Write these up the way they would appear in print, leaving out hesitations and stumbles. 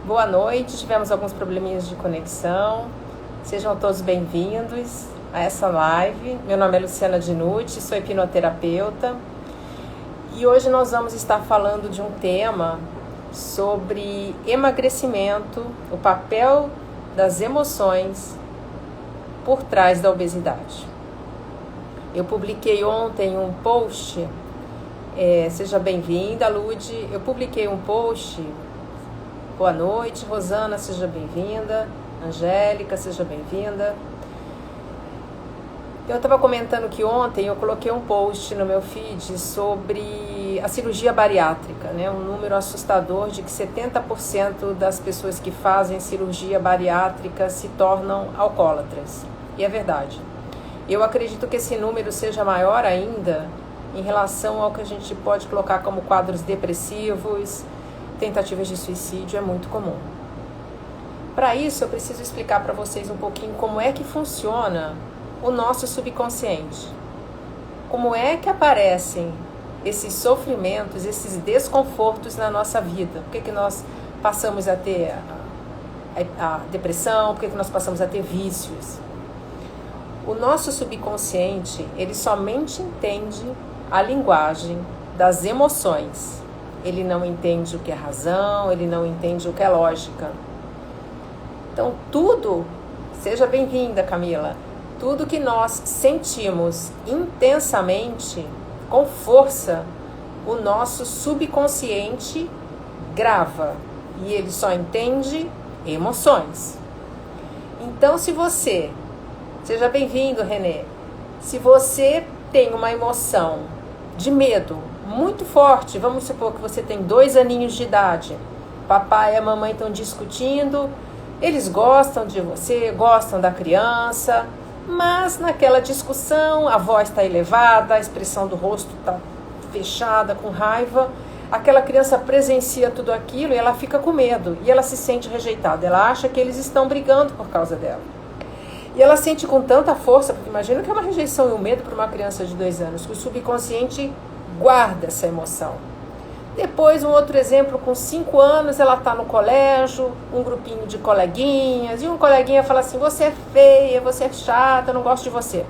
Boa noite, tivemos alguns probleminhas de conexão. Sejam todos bem-vindos a essa live. Meu nome é Luciana Dinucci, sou hipnoterapeuta. E hoje nós vamos estar falando de um tema sobre emagrecimento, o papel das emoções por trás da obesidade. Eu publiquei ontem um post, seja bem-vinda, Lude. Eu publiquei um post. Boa noite, Rosana, seja bem-vinda. Angélica, seja bem-vinda. Eu estava comentando que ontem eu coloquei um post no meu feed sobre a cirurgia bariátrica, né? Um número assustador de que 70% das pessoas que fazem cirurgia bariátrica se tornam alcoólatras. E é verdade. Eu acredito que esse número seja maior ainda em relação ao que a gente pode colocar como quadros depressivos, tentativas de suicídio, é muito comum. Para isso, eu preciso explicar para vocês um pouquinho como é que funciona o nosso subconsciente. Como é que aparecem esses sofrimentos, esses desconfortos na nossa vida? Por que nós passamos a ter a depressão? Por que nós passamos a ter vícios? O nosso subconsciente, ele somente entende a linguagem das emoções. Ele não entende o que é razão, ele não entende o que é lógica. Então, tudo, seja bem-vinda, Camila, tudo que nós sentimos intensamente, com força, o nosso subconsciente grava. E ele só entende emoções. Então, seja bem-vindo, Renê, se você tem uma emoção de medo muito forte, vamos supor que você tem 2 aninhos de idade, papai e a mamãe estão discutindo, eles gostam de você, gostam da criança, mas naquela discussão a voz está elevada, a expressão do rosto está fechada, com raiva, aquela criança presencia tudo aquilo e ela fica com medo, e ela se sente rejeitada, ela acha que eles estão brigando por causa dela. E ela sente com tanta força, porque imagina que é uma rejeição e um medo para uma criança de 2 anos, que o subconsciente guarda essa emoção. Depois, um outro exemplo, com 5 anos, ela está no colégio, um grupinho de coleguinhas, e um coleguinha fala assim, você é feia, você é chata, eu não gosto de você.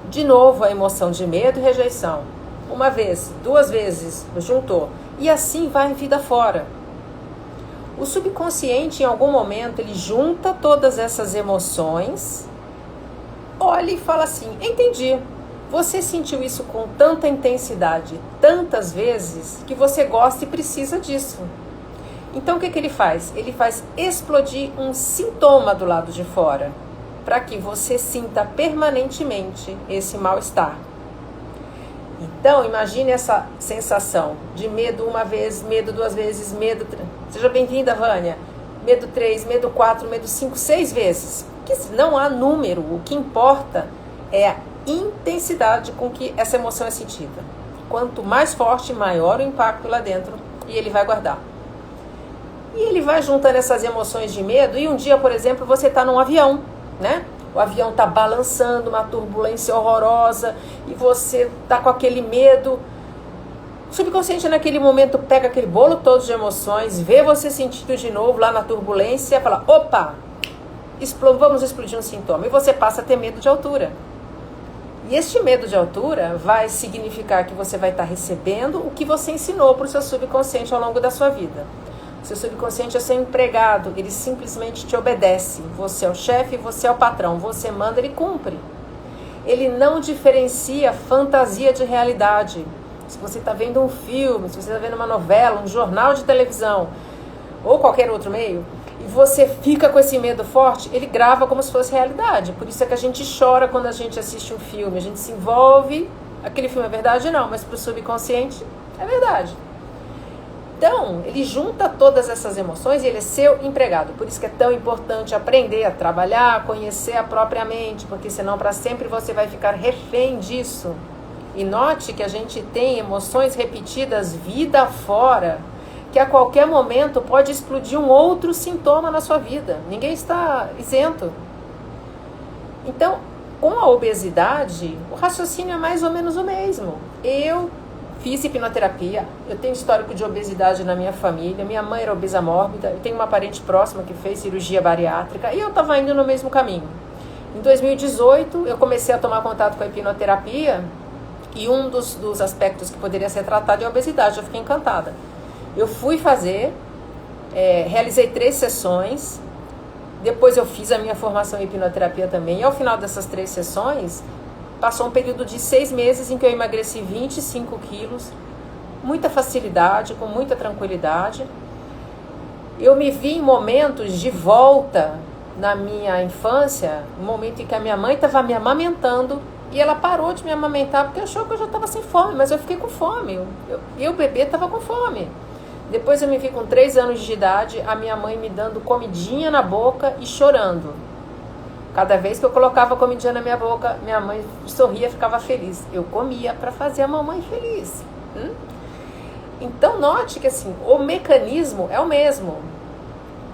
De novo, a emoção de medo e rejeição. 1 vez, 2 vezes, juntou. E assim vai em vida fora. O subconsciente, em algum momento, ele junta todas essas emoções, olha e fala assim, entendi. Você sentiu isso com tanta intensidade, tantas vezes, que você gosta e precisa disso. Então, o que ele faz? Ele faz explodir um sintoma do lado de fora, para que você sinta permanentemente esse mal-estar. Então, imagine essa sensação de medo 1 vez, medo 2 vezes, medo... Seja bem-vinda, Vânia. Medo 3, medo 4, medo 5, 6 vezes. Porque não há número, o que importa é a intensidade com que essa emoção é sentida. Quanto mais forte, maior o impacto lá dentro, e ele vai guardar. E ele vai juntando essas emoções de medo, e um dia, por exemplo, você está num avião, né? O avião está balançando, uma turbulência horrorosa, e você está com aquele medo. O subconsciente naquele momento pega aquele bolo todo de emoções, vê você sentindo de novo lá na turbulência, fala, opa, vamos explodir um sintoma. E você passa a ter medo de altura. E este medo de altura vai significar que você vai estar recebendo o que você ensinou para o seu subconsciente ao longo da sua vida. O seu subconsciente é seu empregado, ele simplesmente te obedece. Você é o chefe, você é o patrão, você manda, ele cumpre. Ele não diferencia fantasia de realidade. Se você está vendo um filme, se você está vendo uma novela, um jornal de televisão ou qualquer outro meio, e você fica com esse medo forte, ele grava como se fosse realidade. Por isso é que a gente chora quando a gente assiste um filme, a gente se envolve, aquele filme é verdade? Não, mas para o subconsciente é verdade. Então, ele junta todas essas emoções e ele é seu empregado. Por isso que é tão importante aprender a trabalhar, a conhecer a própria mente, porque senão para sempre você vai ficar refém disso. E note que a gente tem emoções repetidas vida fora, que a qualquer momento pode explodir um outro sintoma na sua vida. Ninguém está isento. Então, com a obesidade, o raciocínio é mais ou menos o mesmo. Eu Fiz hipnoterapia, eu tenho histórico de obesidade na minha família, minha mãe era obesa mórbida, eu tenho uma parente próxima que fez cirurgia bariátrica e eu estava indo no mesmo caminho. Em 2018, eu comecei a tomar contato com a hipnoterapia e um dos aspectos que poderia ser tratado é a obesidade, eu fiquei encantada. Eu fui fazer, realizei 3 sessões, depois eu fiz a minha formação em hipnoterapia também, e ao final dessas 3 sessões, passou um período de 6 meses em que eu emagreci 25 quilos, muita facilidade, com muita tranquilidade. Eu me vi em momentos de volta na minha infância, um momento em que a minha mãe estava me amamentando e ela parou de me amamentar porque achou que eu já estava sem fome, mas eu fiquei com fome, eu bebê estava com fome. Depois eu me vi com 3 anos de idade, a minha mãe me dando comidinha na boca e chorando. Cada vez que eu colocava comidinha na minha boca, minha mãe sorria e ficava feliz. Eu comia para fazer a mamãe feliz. Então note que assim, o mecanismo é o mesmo.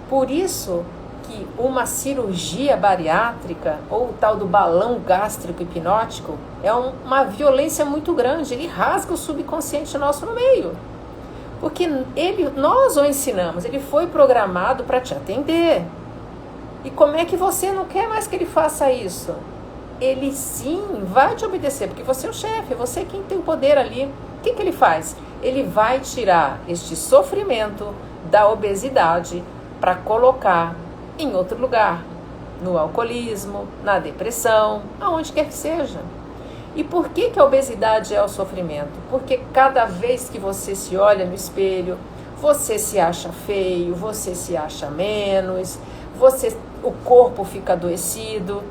Por isso que uma cirurgia bariátrica, ou o tal do balão gástrico hipnótico, é uma violência muito grande. Ele rasga o subconsciente nosso no meio. Porque nós o ensinamos, ele foi programado para te atender. E como é que você não quer mais que ele faça isso? Ele sim vai te obedecer, porque você é o chefe, você é quem tem o poder ali. O que ele faz? Ele vai tirar este sofrimento da obesidade para colocar em outro lugar, no alcoolismo, na depressão, aonde quer que seja. E por que a obesidade é o sofrimento? Porque cada vez que você se olha no espelho, você se acha feio, você se acha menos, o corpo fica adoecido.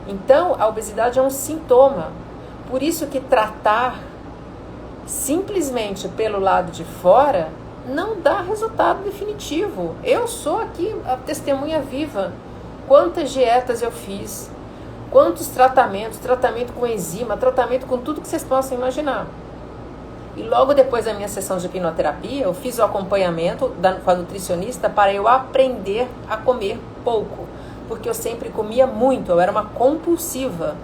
Então, a obesidade é um sintoma. Por isso que tratar simplesmente pelo lado de fora não dá resultado definitivo. Eu sou aqui a testemunha viva. Quantas dietas eu fiz, quantos tratamentos, tratamento com enzima, tratamento com tudo que vocês possam imaginar. E logo depois da minha sessão de hipnoterapia, eu fiz o acompanhamento com a nutricionista para eu aprender a comer pouco. Porque eu sempre comia muito, eu era uma compulsiva.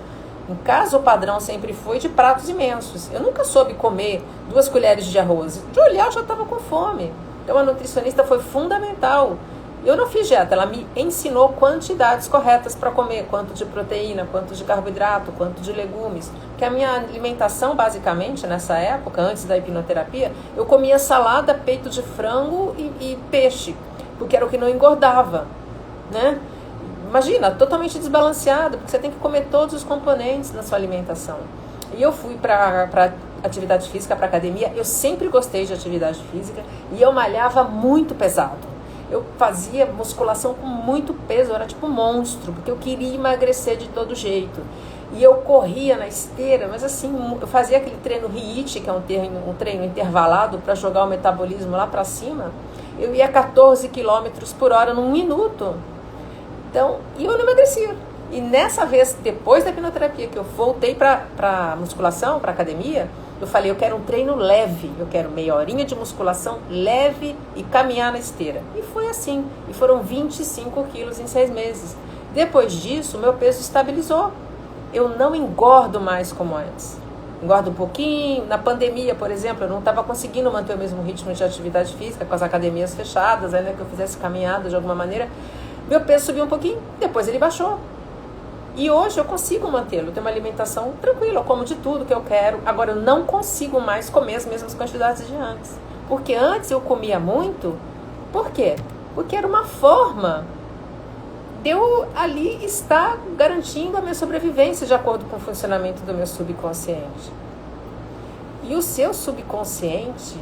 Em casa o padrão sempre foi de pratos imensos. Eu nunca soube comer 2 colheres de arroz. De olhar eu já estava com fome. Então a nutricionista foi fundamental. Eu não fiz dieta, ela me ensinou quantidades corretas para comer. Quanto de proteína, quanto de carboidrato, quanto de legumes. Porque a minha alimentação basicamente nessa época, antes da hipnoterapia, eu comia salada, peito de frango e peixe. Porque era o que não engordava, né? Imagina, totalmente desbalanceado, porque você tem que comer todos os componentes na sua alimentação. E eu fui para atividade física, para academia. Eu sempre gostei de atividade física e eu malhava muito pesado. Eu fazia musculação com muito peso, eu era tipo um monstro, porque eu queria emagrecer de todo jeito. E eu corria na esteira, mas assim, eu fazia aquele treino HIIT, que é um treino intervalado para jogar o metabolismo lá para cima. Eu ia 14 km por hora num minuto. Então, e eu não emagrecia. E nessa vez, depois da hipnoterapia, que eu voltei para musculação, para academia, eu falei, eu quero um treino leve, eu quero meia horinha de musculação leve e caminhar na esteira. E foi assim, e foram 25 quilos em 6 meses. Depois disso, meu peso estabilizou. Eu não engordo mais como antes. Engordo um pouquinho. Na pandemia, por exemplo, eu não estava conseguindo manter o mesmo ritmo de atividade física, com as academias fechadas, ainda que eu fizesse caminhada de alguma maneira. Meu peso subiu um pouquinho, depois ele baixou. E hoje eu consigo mantê-lo, tenho uma alimentação tranquila, eu como de tudo que eu quero. Agora eu não consigo mais comer as mesmas quantidades de antes. Porque antes eu comia muito. Por quê? Porque era uma forma de eu ali estar garantindo a minha sobrevivência de acordo com o funcionamento do meu subconsciente. E o seu subconsciente,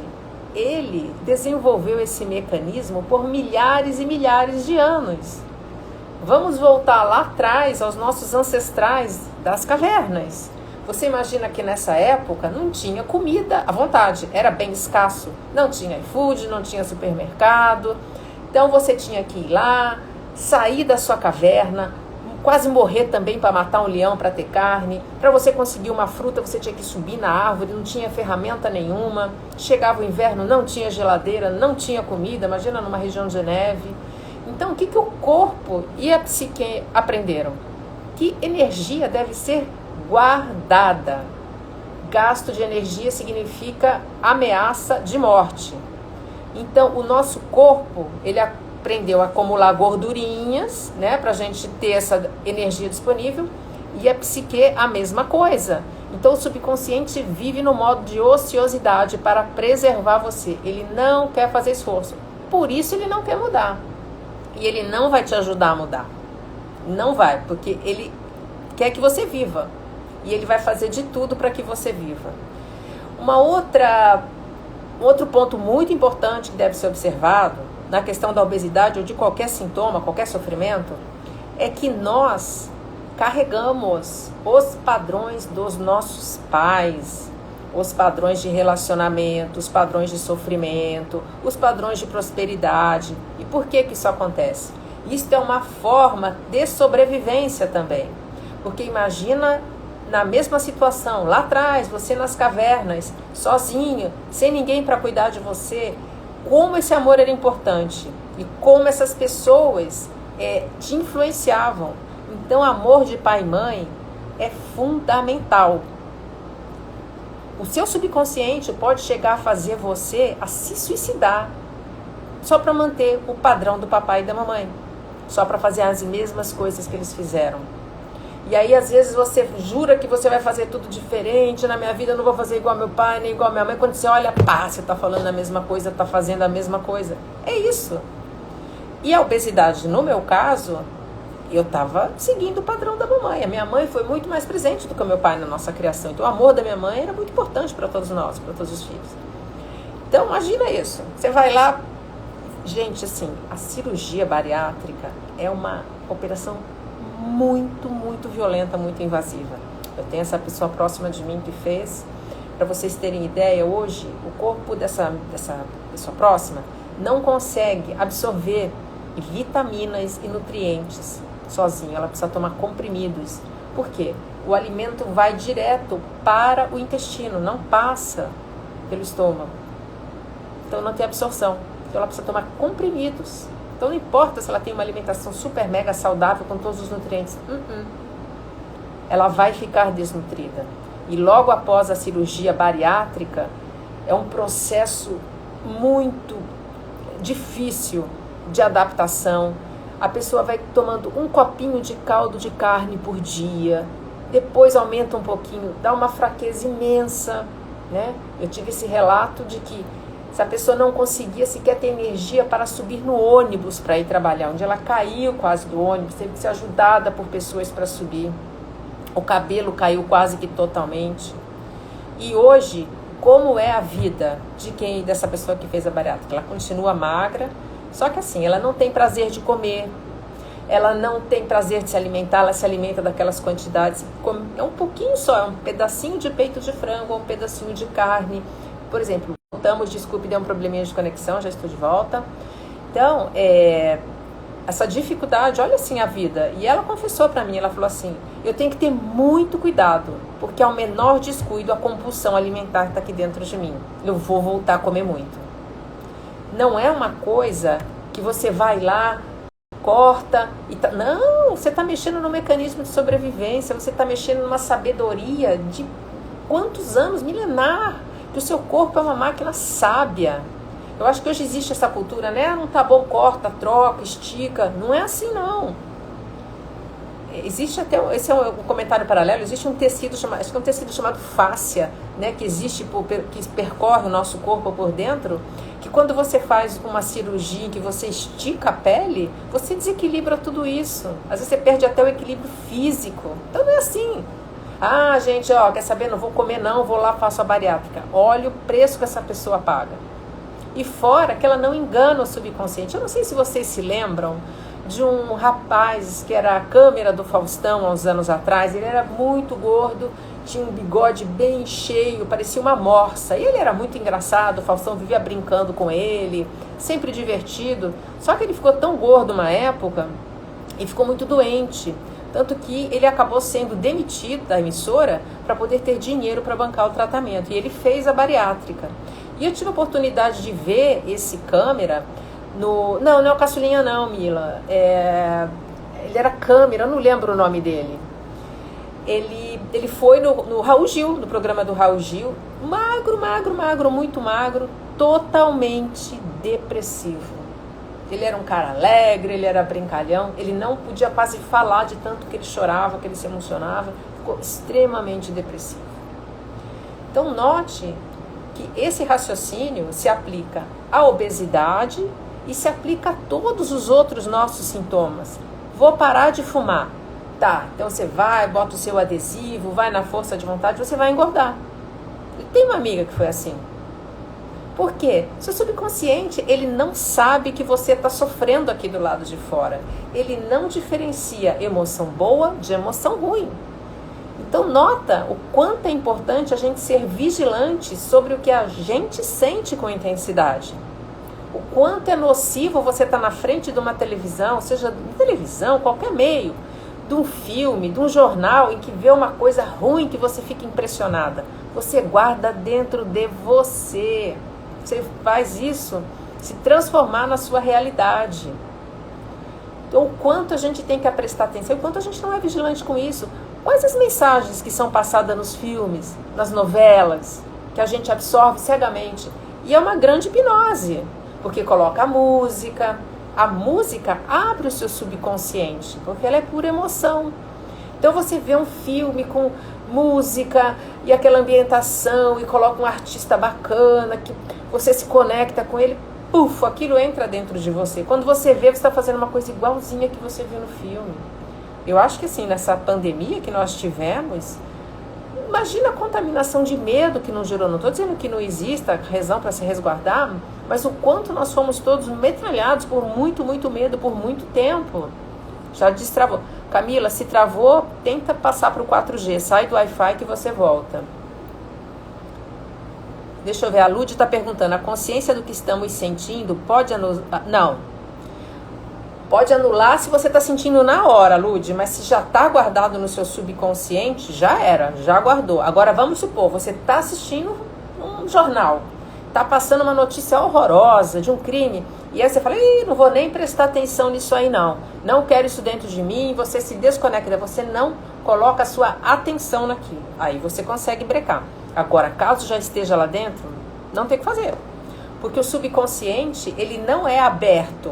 ele desenvolveu esse mecanismo por milhares e milhares de anos. Vamos voltar lá atrás aos nossos ancestrais das cavernas. Você imagina que nessa época não tinha comida à vontade, era bem escasso. Não tinha iFood, não tinha supermercado. Então você tinha que ir lá, sair da sua caverna, quase morrer também para matar um leão para ter carne. Para você conseguir uma fruta, você tinha que subir na árvore, não tinha ferramenta nenhuma. Chegava o inverno, não tinha geladeira, não tinha comida. Imagina numa região de neve. Então, o que o corpo e a psique aprenderam? Que energia deve ser guardada. gasto de energia significa ameaça de morte. Então, o nosso corpo, ele aprendeu a acumular gordurinhas, né, para a gente ter essa energia disponível, e a psique a mesma coisa. Então, o subconsciente vive no modo de ociosidade para preservar você. Ele não quer fazer esforço. Por isso, ele não quer mudar. E ele não vai te ajudar a mudar. Não vai, porque ele quer que você viva. E ele vai fazer de tudo para que você viva. Um outro ponto muito importante que deve ser observado na questão da obesidade ou de qualquer sintoma, qualquer sofrimento, é que nós carregamos os padrões dos nossos pais, os padrões de relacionamento, os padrões de sofrimento, os padrões de prosperidade. E por que isso acontece? Isso é uma forma de sobrevivência também. Porque imagina na mesma situação, lá atrás, você nas cavernas, sozinho, sem ninguém para cuidar de você, como esse amor era importante e como essas pessoas te influenciavam. Então, amor de pai e mãe é fundamental. O seu subconsciente pode chegar a fazer você a se suicidar só para manter o padrão do papai e da mamãe, só para fazer as mesmas coisas que eles fizeram. E aí, às vezes, você jura que você vai fazer tudo diferente. Na minha vida eu não vou fazer igual meu pai, nem igual minha mãe. Quando você olha, pá, você está falando a mesma coisa, está fazendo a mesma coisa. É isso. E a obesidade, no meu caso, eu estava seguindo o padrão da mamãe. A minha mãe foi muito mais presente do que o meu pai na nossa criação. Então, o amor da minha mãe era muito importante para todos nós, para todos os filhos. Então, imagina isso. Você vai lá... Gente, assim, a cirurgia bariátrica é uma operação muito, muito violenta, muito invasiva. Eu tenho essa pessoa próxima de mim que fez. Para vocês terem ideia, hoje o corpo dessa pessoa próxima não consegue absorver vitaminas e nutrientes sozinho. Ela precisa tomar comprimidos. Por quê? O alimento vai direto para o intestino, não passa pelo estômago. Então não tem absorção. Então ela precisa tomar comprimidos. Então não importa se ela tem uma alimentação super mega saudável com todos os nutrientes. Ela vai ficar desnutrida. E logo após a cirurgia bariátrica, é um processo muito difícil de adaptação. A pessoa vai tomando um copinho de caldo de carne por dia. Depois aumenta um pouquinho, dá uma fraqueza imensa, né? Eu tive esse relato de que se a pessoa não conseguia sequer ter energia para subir no ônibus para ir trabalhar, onde ela caiu quase do ônibus, teve que ser ajudada por pessoas para subir. O cabelo caiu quase que totalmente. E hoje, como é a vida dessa pessoa que fez a bariátrica? Ela continua magra, só que assim, ela não tem prazer de comer, ela não tem prazer de se alimentar, ela se alimenta daquelas quantidades, é um pouquinho só, é um pedacinho de peito de frango, ou um pedacinho de carne, por exemplo. Voltamos, desculpe, deu um probleminha de conexão, já estou de volta. Então, essa dificuldade, olha assim a vida. E ela confessou para mim, ela falou assim, eu tenho que ter muito cuidado, porque ao menor descuido a compulsão alimentar está aqui dentro de mim. Eu vou voltar a comer muito. Não é uma coisa que você vai lá, corta e tá... Não, você está mexendo no mecanismo de sobrevivência, você está mexendo numa sabedoria de quantos anos, milenar, que o seu corpo é uma máquina sábia. Eu acho que hoje existe essa cultura, né? Não tá bom, corta, troca, estica. Não é assim, não. Existe até, esse é um comentário paralelo, existe um tecido chamado, acho que é um tecido chamado fáscia, né? Que existe, que percorre o nosso corpo por dentro, que quando você faz uma cirurgia, que você estica a pele, você desequilibra tudo isso. Às vezes você perde até o equilíbrio físico. Então não é assim. Ah, gente, ó, quer saber? Não vou comer não, vou lá, faço a bariátrica. Olha o preço que essa pessoa paga. E fora que ela não engana o subconsciente. Eu não sei se vocês se lembram de um rapaz que era a câmera do Faustão há uns anos atrás. Ele era muito gordo, tinha um bigode bem cheio, parecia uma morsa. E ele era muito engraçado, o Faustão vivia brincando com ele, sempre divertido. Só que ele ficou tão gordo uma época e ficou muito doente. Tanto que ele acabou sendo demitido da emissora para poder ter dinheiro para bancar o tratamento. E ele fez a bariátrica. E eu tive a oportunidade de ver esse câmera no... Não é o Caçulinha não, Mila. Ele era câmera, eu não lembro o nome dele. ele foi no Raul Gil, no programa do Raul Gil, magro, muito magro, totalmente depressivo. Ele era um cara alegre, ele era brincalhão, ele não podia quase falar de tanto que ele chorava, que ele se emocionava, ficou extremamente depressivo. Então note que esse raciocínio se aplica à obesidade e se aplica a todos os outros nossos sintomas. Vou parar de fumar. Tá, então você vai, bota o seu adesivo, vai na força de vontade, você vai engordar. E tem uma amiga que foi assim. Por quê? Seu subconsciente, ele não sabe que você está sofrendo aqui do lado de fora. Ele não diferencia emoção boa de emoção ruim. Então nota o quanto é importante a gente ser vigilante sobre o que a gente sente com intensidade. O quanto é nocivo você estar na frente de uma televisão, seja televisão, qualquer meio, de um filme, de um jornal em que vê uma coisa ruim que você fica impressionada. Você guarda dentro de você. Você faz isso se transformar na sua realidade. Então, o quanto a gente tem que prestar atenção, o quanto a gente não é vigilante com isso. Quais as mensagens que são passadas nos filmes, nas novelas, que a gente absorve cegamente? E é uma grande hipnose, porque coloca a música abre o seu subconsciente, porque ela é pura emoção. Então você vê um filme com música e aquela ambientação e coloca um artista bacana, que você se conecta com ele, aquilo entra dentro de você. Quando você vê, você está fazendo uma coisa igualzinha que você viu no filme. Eu acho que assim, nessa pandemia que nós tivemos, imagina a contaminação de medo que nos gerou. Não estou dizendo que não exista razão para se resguardar, mas o quanto nós fomos todos metralhados por muito medo por muito tempo. Já destravou. Camila, se travou, tenta passar para o 4G. Sai do Wi-Fi que você volta. Deixa eu ver, a Lud está perguntando, a consciência do que estamos sentindo pode anular? Não. Pode anular se você está sentindo na hora, Lud, mas se já está guardado no seu subconsciente, já era, já guardou. Agora vamos supor, você está assistindo um jornal, está passando uma notícia horrorosa de um crime, e aí você fala, não vou nem prestar atenção nisso aí não quero isso dentro de mim, você se desconecta, você não coloca a sua atenção naquilo, aí você consegue brecar. Agora, caso já esteja lá dentro, não tem o que fazer, porque o subconsciente, ele não é aberto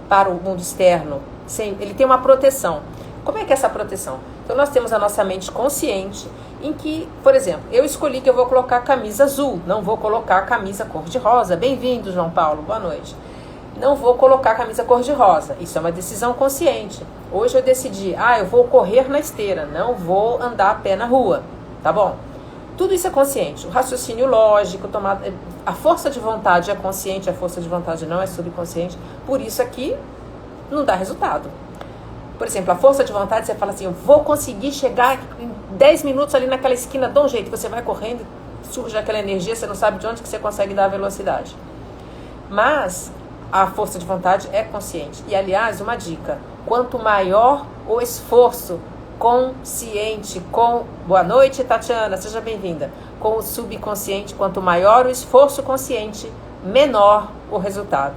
para o mundo externo, ele tem uma proteção. Como é que é essa proteção? Então nós temos a nossa mente consciente, em que, por exemplo, eu escolhi que eu vou colocar a camisa azul, não vou colocar a camisa cor-de-rosa. Bem-vindo, João Paulo, boa noite. Não vou colocar a camisa cor-de-rosa, isso é uma decisão consciente. Hoje eu decidi, eu vou correr na esteira, não vou andar a pé na rua, tá bom? Tudo isso é consciente. O raciocínio lógico, a força de vontade é consciente, a força de vontade não é subconsciente. Por isso aqui não dá resultado. Por exemplo, a força de vontade, você fala assim, eu vou conseguir chegar em 10 minutos ali naquela esquina, dá um jeito. Você vai correndo, surge aquela energia, você não sabe de onde que você consegue dar a velocidade. Mas a força de vontade é consciente. E, aliás, uma dica, quanto maior o esforço consciente boa noite, Tatiana, seja bem-vinda, com o subconsciente, quanto maior o esforço consciente, menor o resultado.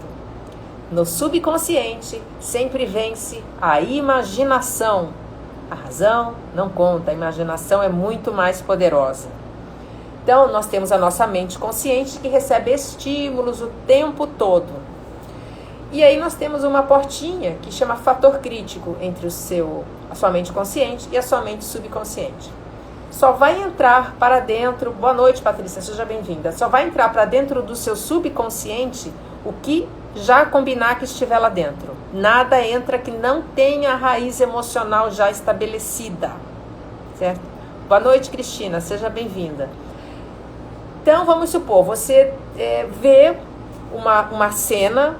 No subconsciente sempre vence a imaginação. A razão não conta, a imaginação é muito mais poderosa. Então nós temos a nossa mente consciente que recebe estímulos o tempo todo. E aí nós temos uma portinha que chama fator crítico entre a sua mente consciente e a sua mente subconsciente. Só vai entrar para dentro, boa noite Patrícia, seja bem-vinda, só vai entrar para dentro do seu subconsciente o que já combinar que estiver lá dentro. Nada entra que não tenha a raiz emocional já estabelecida, certo? Boa noite Cristina, seja bem-vinda. Então vamos supor, você vê uma cena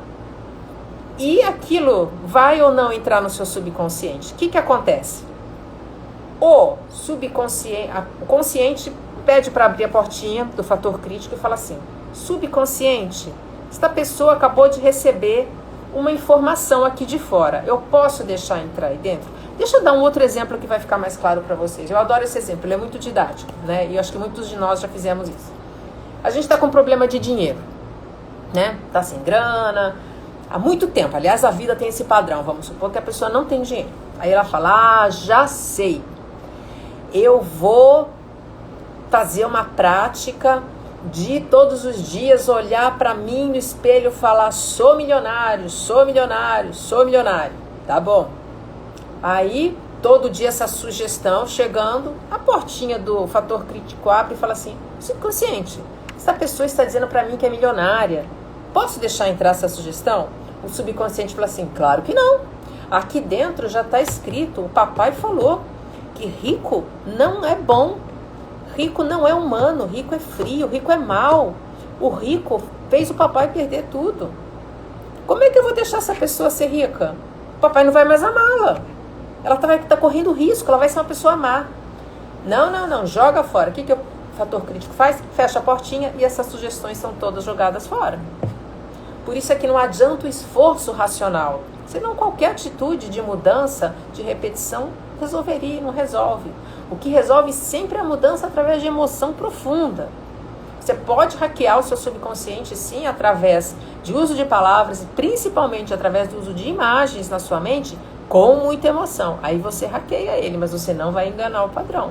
e aquilo vai ou não entrar no seu subconsciente. O que acontece? O consciente pede para abrir a portinha do fator crítico e fala assim, subconsciente, esta pessoa acabou de receber uma informação aqui de fora, eu posso deixar entrar aí dentro? Deixa eu dar um outro exemplo que vai ficar mais claro para vocês. Eu adoro esse exemplo, ele é muito didático, né? E eu acho que muitos de nós já fizemos isso. A gente está com problema de dinheiro, né? Tá sem grana, há muito tempo. Aliás, a vida tem esse padrão. Vamos supor que a pessoa não tem dinheiro. Aí ela fala, já sei. eu vou fazer uma prática de todos os dias olhar para mim no espelho e falar: sou milionário, sou milionário, sou milionário. Tá bom. Aí, todo dia essa sugestão chegando, a portinha do fator crítico abre e fala assim: subconsciente, essa pessoa está dizendo para mim que é milionária. Posso deixar entrar essa sugestão? O subconsciente fala assim: claro que não. Aqui dentro já está escrito, o papai falou que rico não é bom. Rico não é humano, rico é frio, rico é mau. O rico fez o papai perder tudo. Como é que eu vou deixar essa pessoa ser rica? O papai não vai mais amá-la. Ela vai estar correndo risco, ela vai ser uma pessoa má. Não, joga fora. O que o fator crítico faz? Fecha a portinha e essas sugestões são todas jogadas fora. Por isso é que não adianta o esforço racional. Senão qualquer atitude de mudança, de repetição, resolveria e não resolve. O que resolve sempre é a mudança através de emoção profunda. Você pode hackear o seu subconsciente, sim, através de uso de palavras, e principalmente através do uso de imagens na sua mente, com muita emoção. Aí você hackeia ele, mas você não vai enganar o padrão.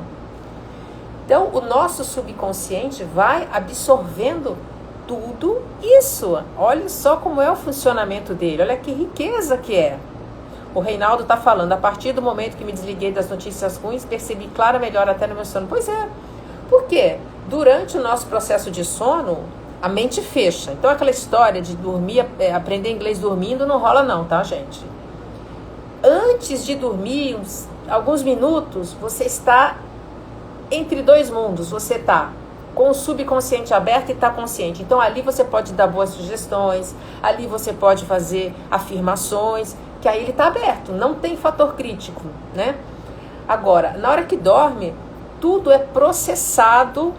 Então, o nosso subconsciente vai absorvendo tudo isso. Olha só como é o funcionamento dele. Olha que riqueza que é. O Reinaldo está falando: a partir do momento que me desliguei das notícias ruins, percebi clara melhor até no meu sono. Pois é. Por quê? Durante o nosso processo de sono, a mente fecha. Então, aquela história de dormir, aprender inglês dormindo, não rola não, tá, gente? Antes de dormir, alguns minutos, você está entre dois mundos. Você está com o subconsciente aberto e está consciente. Então, ali você pode dar boas sugestões, ali você pode fazer afirmações, que aí ele está aberto, não tem fator crítico, né? Agora, na hora que dorme, tudo é processado,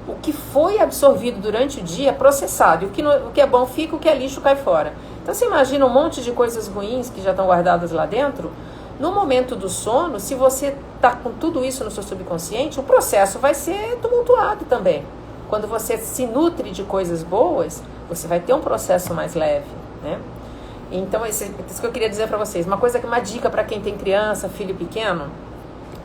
o que foi absorvido durante o dia é processado, e o que é bom fica, o que é lixo cai fora. Então você imagina um monte de coisas ruins que já estão guardadas lá dentro. No momento do sono, se você está com tudo isso no seu subconsciente, o processo vai ser tumultuado também. Quando você se nutre de coisas boas, você vai ter um processo mais leve, né? Então, isso que eu queria dizer para vocês. Uma dica para quem tem criança, filho pequeno.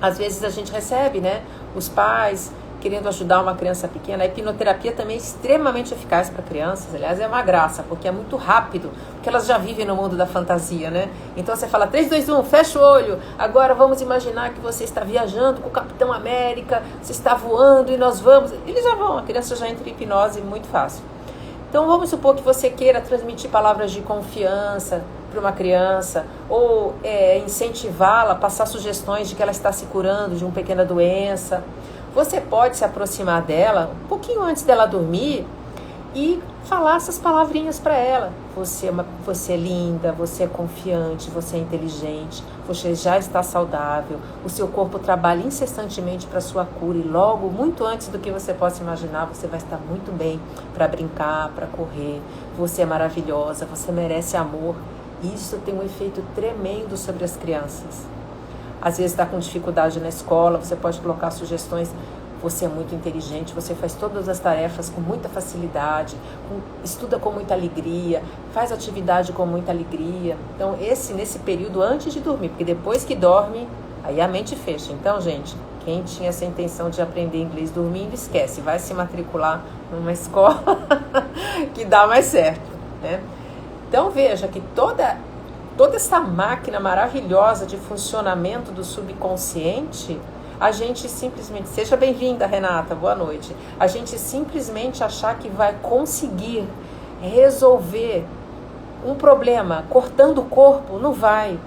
Às vezes a gente recebe, né, os pais querendo ajudar uma criança pequena. A hipnoterapia também é extremamente eficaz para crianças. Aliás, é uma graça, porque é muito rápido, porque elas já vivem no mundo da fantasia, né? Então você fala: 3, 2, 1, fecha o olho. Agora vamos imaginar que você está viajando com o Capitão América, você está voando e nós vamos. Eles já vão, a criança já entra em hipnose muito fácil. Então vamos supor que você queira transmitir palavras de confiança para uma criança, ou incentivá-la, passar sugestões de que ela está se curando de uma pequena doença. Você pode se aproximar dela um pouquinho antes dela dormir e falar essas palavrinhas para ela. Você é linda, você é confiante, você é inteligente, você já está saudável, o seu corpo trabalha incessantemente para a sua cura, e logo, muito antes do que você possa imaginar, você vai estar muito bem para brincar, para correr. Você é maravilhosa, você merece amor. Isso tem um efeito tremendo sobre as crianças. Às vezes está com dificuldade na escola, você pode colocar sugestões: você é muito inteligente, você faz todas as tarefas com muita facilidade, estuda com muita alegria, faz atividade com muita alegria. Então, nesse período antes de dormir, porque depois que dorme, aí a mente fecha. Então, gente, quem tinha essa intenção de aprender inglês dormindo, esquece, vai se matricular numa escola que dá mais certo, né? Então, veja que toda essa máquina maravilhosa de funcionamento do subconsciente, a gente simplesmente... Seja bem-vinda, Renata, boa noite. A gente simplesmente achar que vai conseguir resolver um problema cortando o corpo, não vai.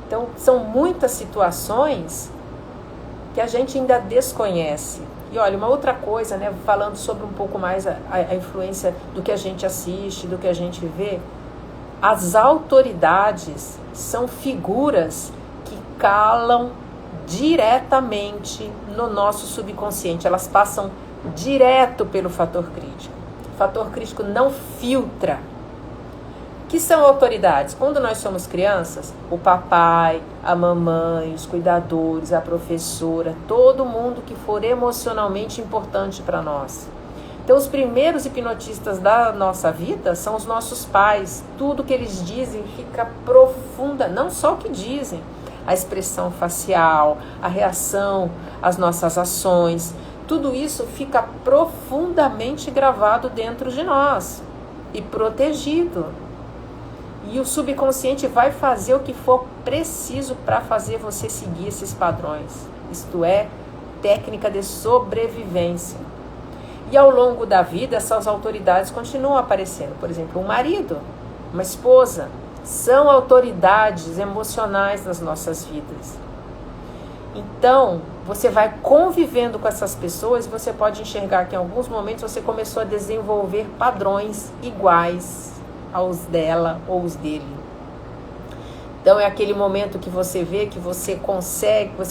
Então, são muitas situações que a gente ainda desconhece. E olha, uma outra coisa, né, falando sobre um pouco mais a influência do que a gente assiste, do que a gente vê, as autoridades são figuras que calam diretamente no nosso subconsciente. Elas passam direto pelo fator crítico. O fator crítico não filtra. Que são autoridades? Quando nós somos crianças, o papai, a mamãe, os cuidadores, a professora, todo mundo que for emocionalmente importante para nós. Então, os primeiros hipnotistas da nossa vida são os nossos pais. Tudo que eles dizem fica profunda, não só o que dizem. a expressão facial, a reação às nossas ações, tudo isso fica profundamente gravado dentro de nós e protegido. E o subconsciente vai fazer o que for preciso para fazer você seguir esses padrões. Isto é, técnica de sobrevivência. E ao longo da vida, essas autoridades continuam aparecendo. Por exemplo, um marido, uma esposa, são autoridades emocionais nas nossas vidas. Então, você vai convivendo com essas pessoas e você pode enxergar que em alguns momentos você começou a desenvolver padrões iguais aos dela ou os dele. Então é aquele momento que você vê que você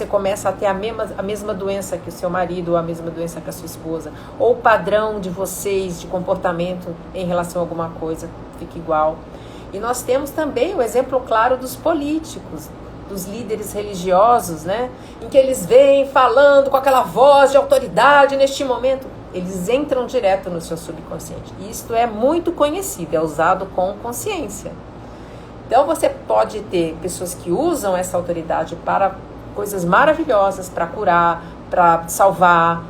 começa a ter a mesma doença que o seu marido, ou a mesma doença que a sua esposa, ou o padrão de vocês de comportamento em relação a alguma coisa fica igual. E nós temos também o exemplo claro dos políticos, dos líderes religiosos, né? Em que eles vêm falando com aquela voz de autoridade neste momento. Eles entram direto no seu subconsciente. E isto é muito conhecido, é usado com consciência. Então você pode ter pessoas que usam essa autoridade para coisas maravilhosas, para curar, para salvar,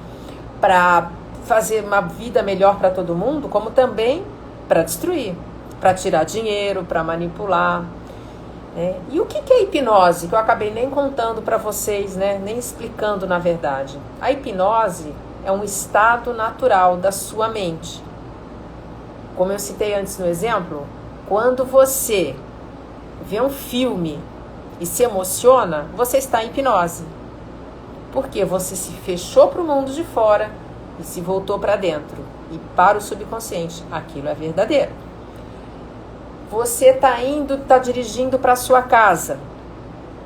para fazer uma vida melhor para todo mundo, como também para destruir, para tirar dinheiro, para manipular. E o que é hipnose? Que eu acabei nem contando para vocês, né? Nem explicando na verdade. A hipnose é um estado natural da sua mente. Como eu citei antes no exemplo, quando você vê um filme e se emociona, você está em hipnose. Porque você se fechou para o mundo de fora e se voltou para dentro. E para o subconsciente, aquilo é verdadeiro. Você está dirigindo para a sua casa.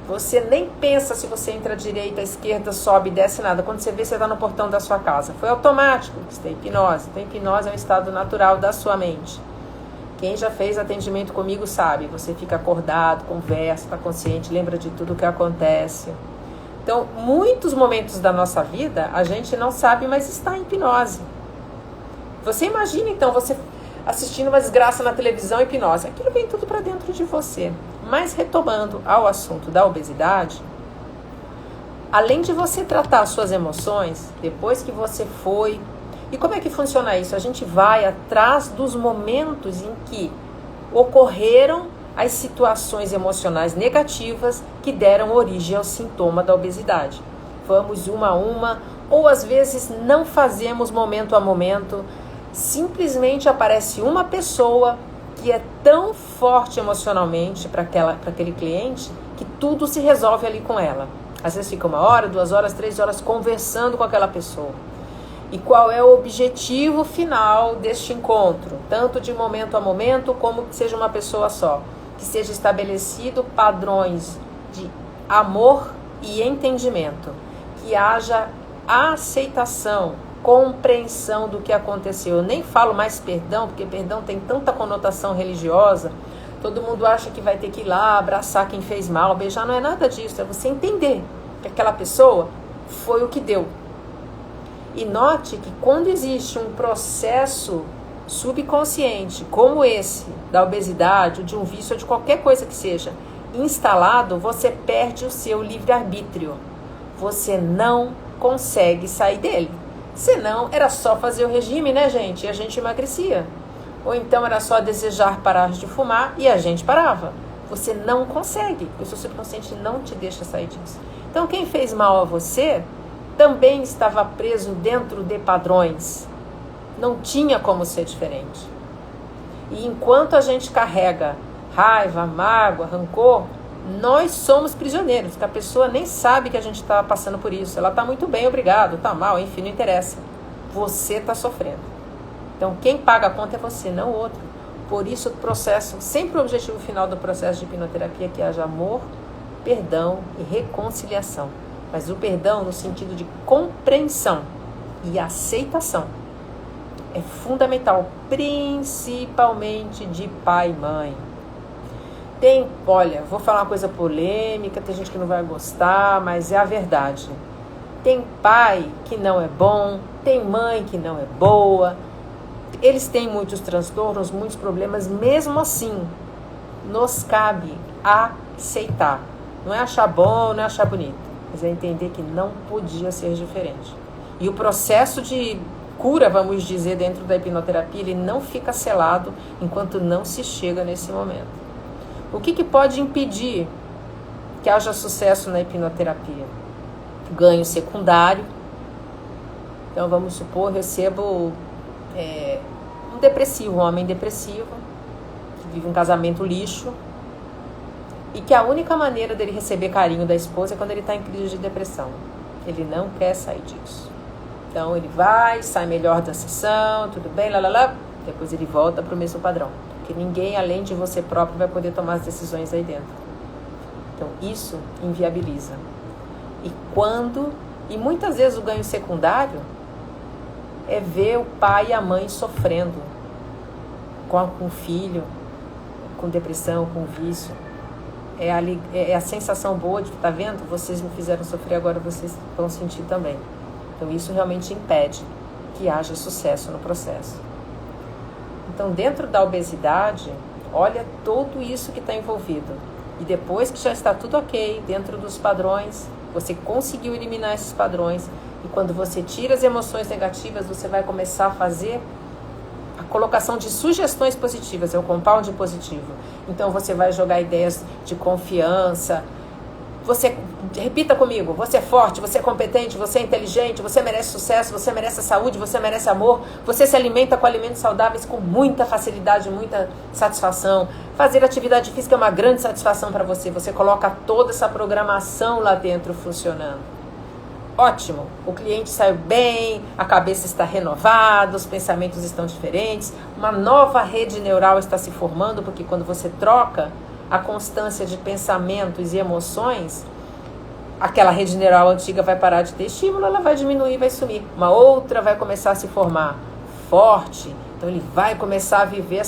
Você nem pensa se você entra à direita, à esquerda, sobe, desce, nada. Quando você vê, você está no portão da sua casa. Foi automático, você tem hipnose. Então, hipnose é um estado natural da sua mente. Quem já fez atendimento comigo sabe. Você fica acordado, conversa, está consciente, lembra de tudo o que acontece. Então, muitos momentos da nossa vida, a gente não sabe, mas está em hipnose. Você imagina, então, você assistindo uma desgraça na televisão, hipnose. Aquilo vem tudo para dentro de você. Mas retomando ao assunto da obesidade, além de você tratar as suas emoções, depois que você foi... E como é que funciona isso? A gente vai atrás dos momentos em que ocorreram as situações emocionais negativas que deram origem ao sintoma da obesidade. Vamos uma a uma, ou às vezes não fazemos momento a momento. Simplesmente aparece uma pessoa que é tão forte emocionalmente para aquele cliente que tudo se resolve ali com ela. Às vezes fica 1 hora, 2 horas, 3 horas conversando com aquela pessoa. E qual é o objetivo final deste encontro? Tanto de momento a momento, como que seja uma pessoa só. Que seja estabelecido padrões de amor e entendimento. Que haja aceitação, compreensão do que aconteceu. Eu nem falo mais perdão, porque perdão tem tanta conotação religiosa. Todo mundo acha que vai ter que ir lá abraçar quem fez mal, beijar. Não é nada disso, é você entender que aquela pessoa foi o que deu. E note que quando existe um processo subconsciente como esse, da obesidade, ou de um vício, ou de qualquer coisa que seja, instalado, você perde o seu livre-arbítrio. Você não consegue sair dele. Senão, era só fazer o regime, né, gente? E a gente emagrecia. Ou então era só desejar parar de fumar e a gente parava. Você não consegue. O seu subconsciente não te deixa sair disso. Então, quem fez mal a você também estava preso dentro de padrões. Não tinha como ser diferente. E enquanto a gente carrega raiva, mágoa, rancor, nós somos prisioneiros, porque a pessoa nem sabe que a gente está passando por isso. Ela está muito bem, obrigado, está mal, enfim, não interessa. Você está sofrendo. Então, quem paga a conta é você, não o outro. Por isso, o processo, sempre o objetivo final do processo de hipnoterapia é que haja amor, perdão e reconciliação. Mas o perdão no sentido de compreensão e aceitação é fundamental, principalmente de pai e mãe. Olha, vou falar uma coisa polêmica, tem gente que não vai gostar, mas é a verdade. Tem pai que não é bom, tem mãe que não é boa, eles têm muitos transtornos, muitos problemas, mesmo assim, nos cabe aceitar. Não é achar bom, não é achar bonito, mas é entender que não podia ser diferente. E o processo de cura, vamos dizer, dentro da hipnoterapia, ele não fica selado enquanto não se chega nesse momento. O que pode impedir que haja sucesso na hipnoterapia? Ganho secundário. Então, vamos supor, eu recebo um depressivo, um homem depressivo, que vive um casamento lixo, e que a única maneira dele receber carinho da esposa é quando ele está em crise de depressão. Ele não quer sair disso. Então, ele vai, sai melhor da sessão, tudo bem, depois ele volta para o mesmo padrão. Porque ninguém, além de você próprio, vai poder tomar as decisões aí dentro. Então, isso inviabiliza. E muitas vezes o ganho secundário é ver o pai e a mãe sofrendo com o filho, com depressão, com vício. É a sensação boa de, tá vendo? Vocês me fizeram sofrer, agora vocês vão sentir também. Então isso realmente impede que haja sucesso no processo. Então, dentro da obesidade, olha tudo isso que está envolvido. E depois que já está tudo ok, dentro dos padrões, você conseguiu eliminar esses padrões, e quando você tira as emoções negativas, você vai começar a fazer a colocação de sugestões positivas, é o compound positivo. Então você vai jogar ideias de confiança. Você, repita comigo, você é forte, você é competente, você é inteligente, você merece sucesso, você merece saúde, você merece amor, você se alimenta com alimentos saudáveis com muita facilidade, muita satisfação. Fazer atividade física é uma grande satisfação para você, você coloca toda essa programação lá dentro funcionando. Ótimo, o cliente saiu bem, a cabeça está renovada, os pensamentos estão diferentes, uma nova rede neural está se formando, porque quando você troca a constância de pensamentos e emoções, aquela rede neural antiga vai parar de ter estímulo, ela vai diminuir, vai sumir. Uma outra vai começar a se formar forte, então ele vai começar a viver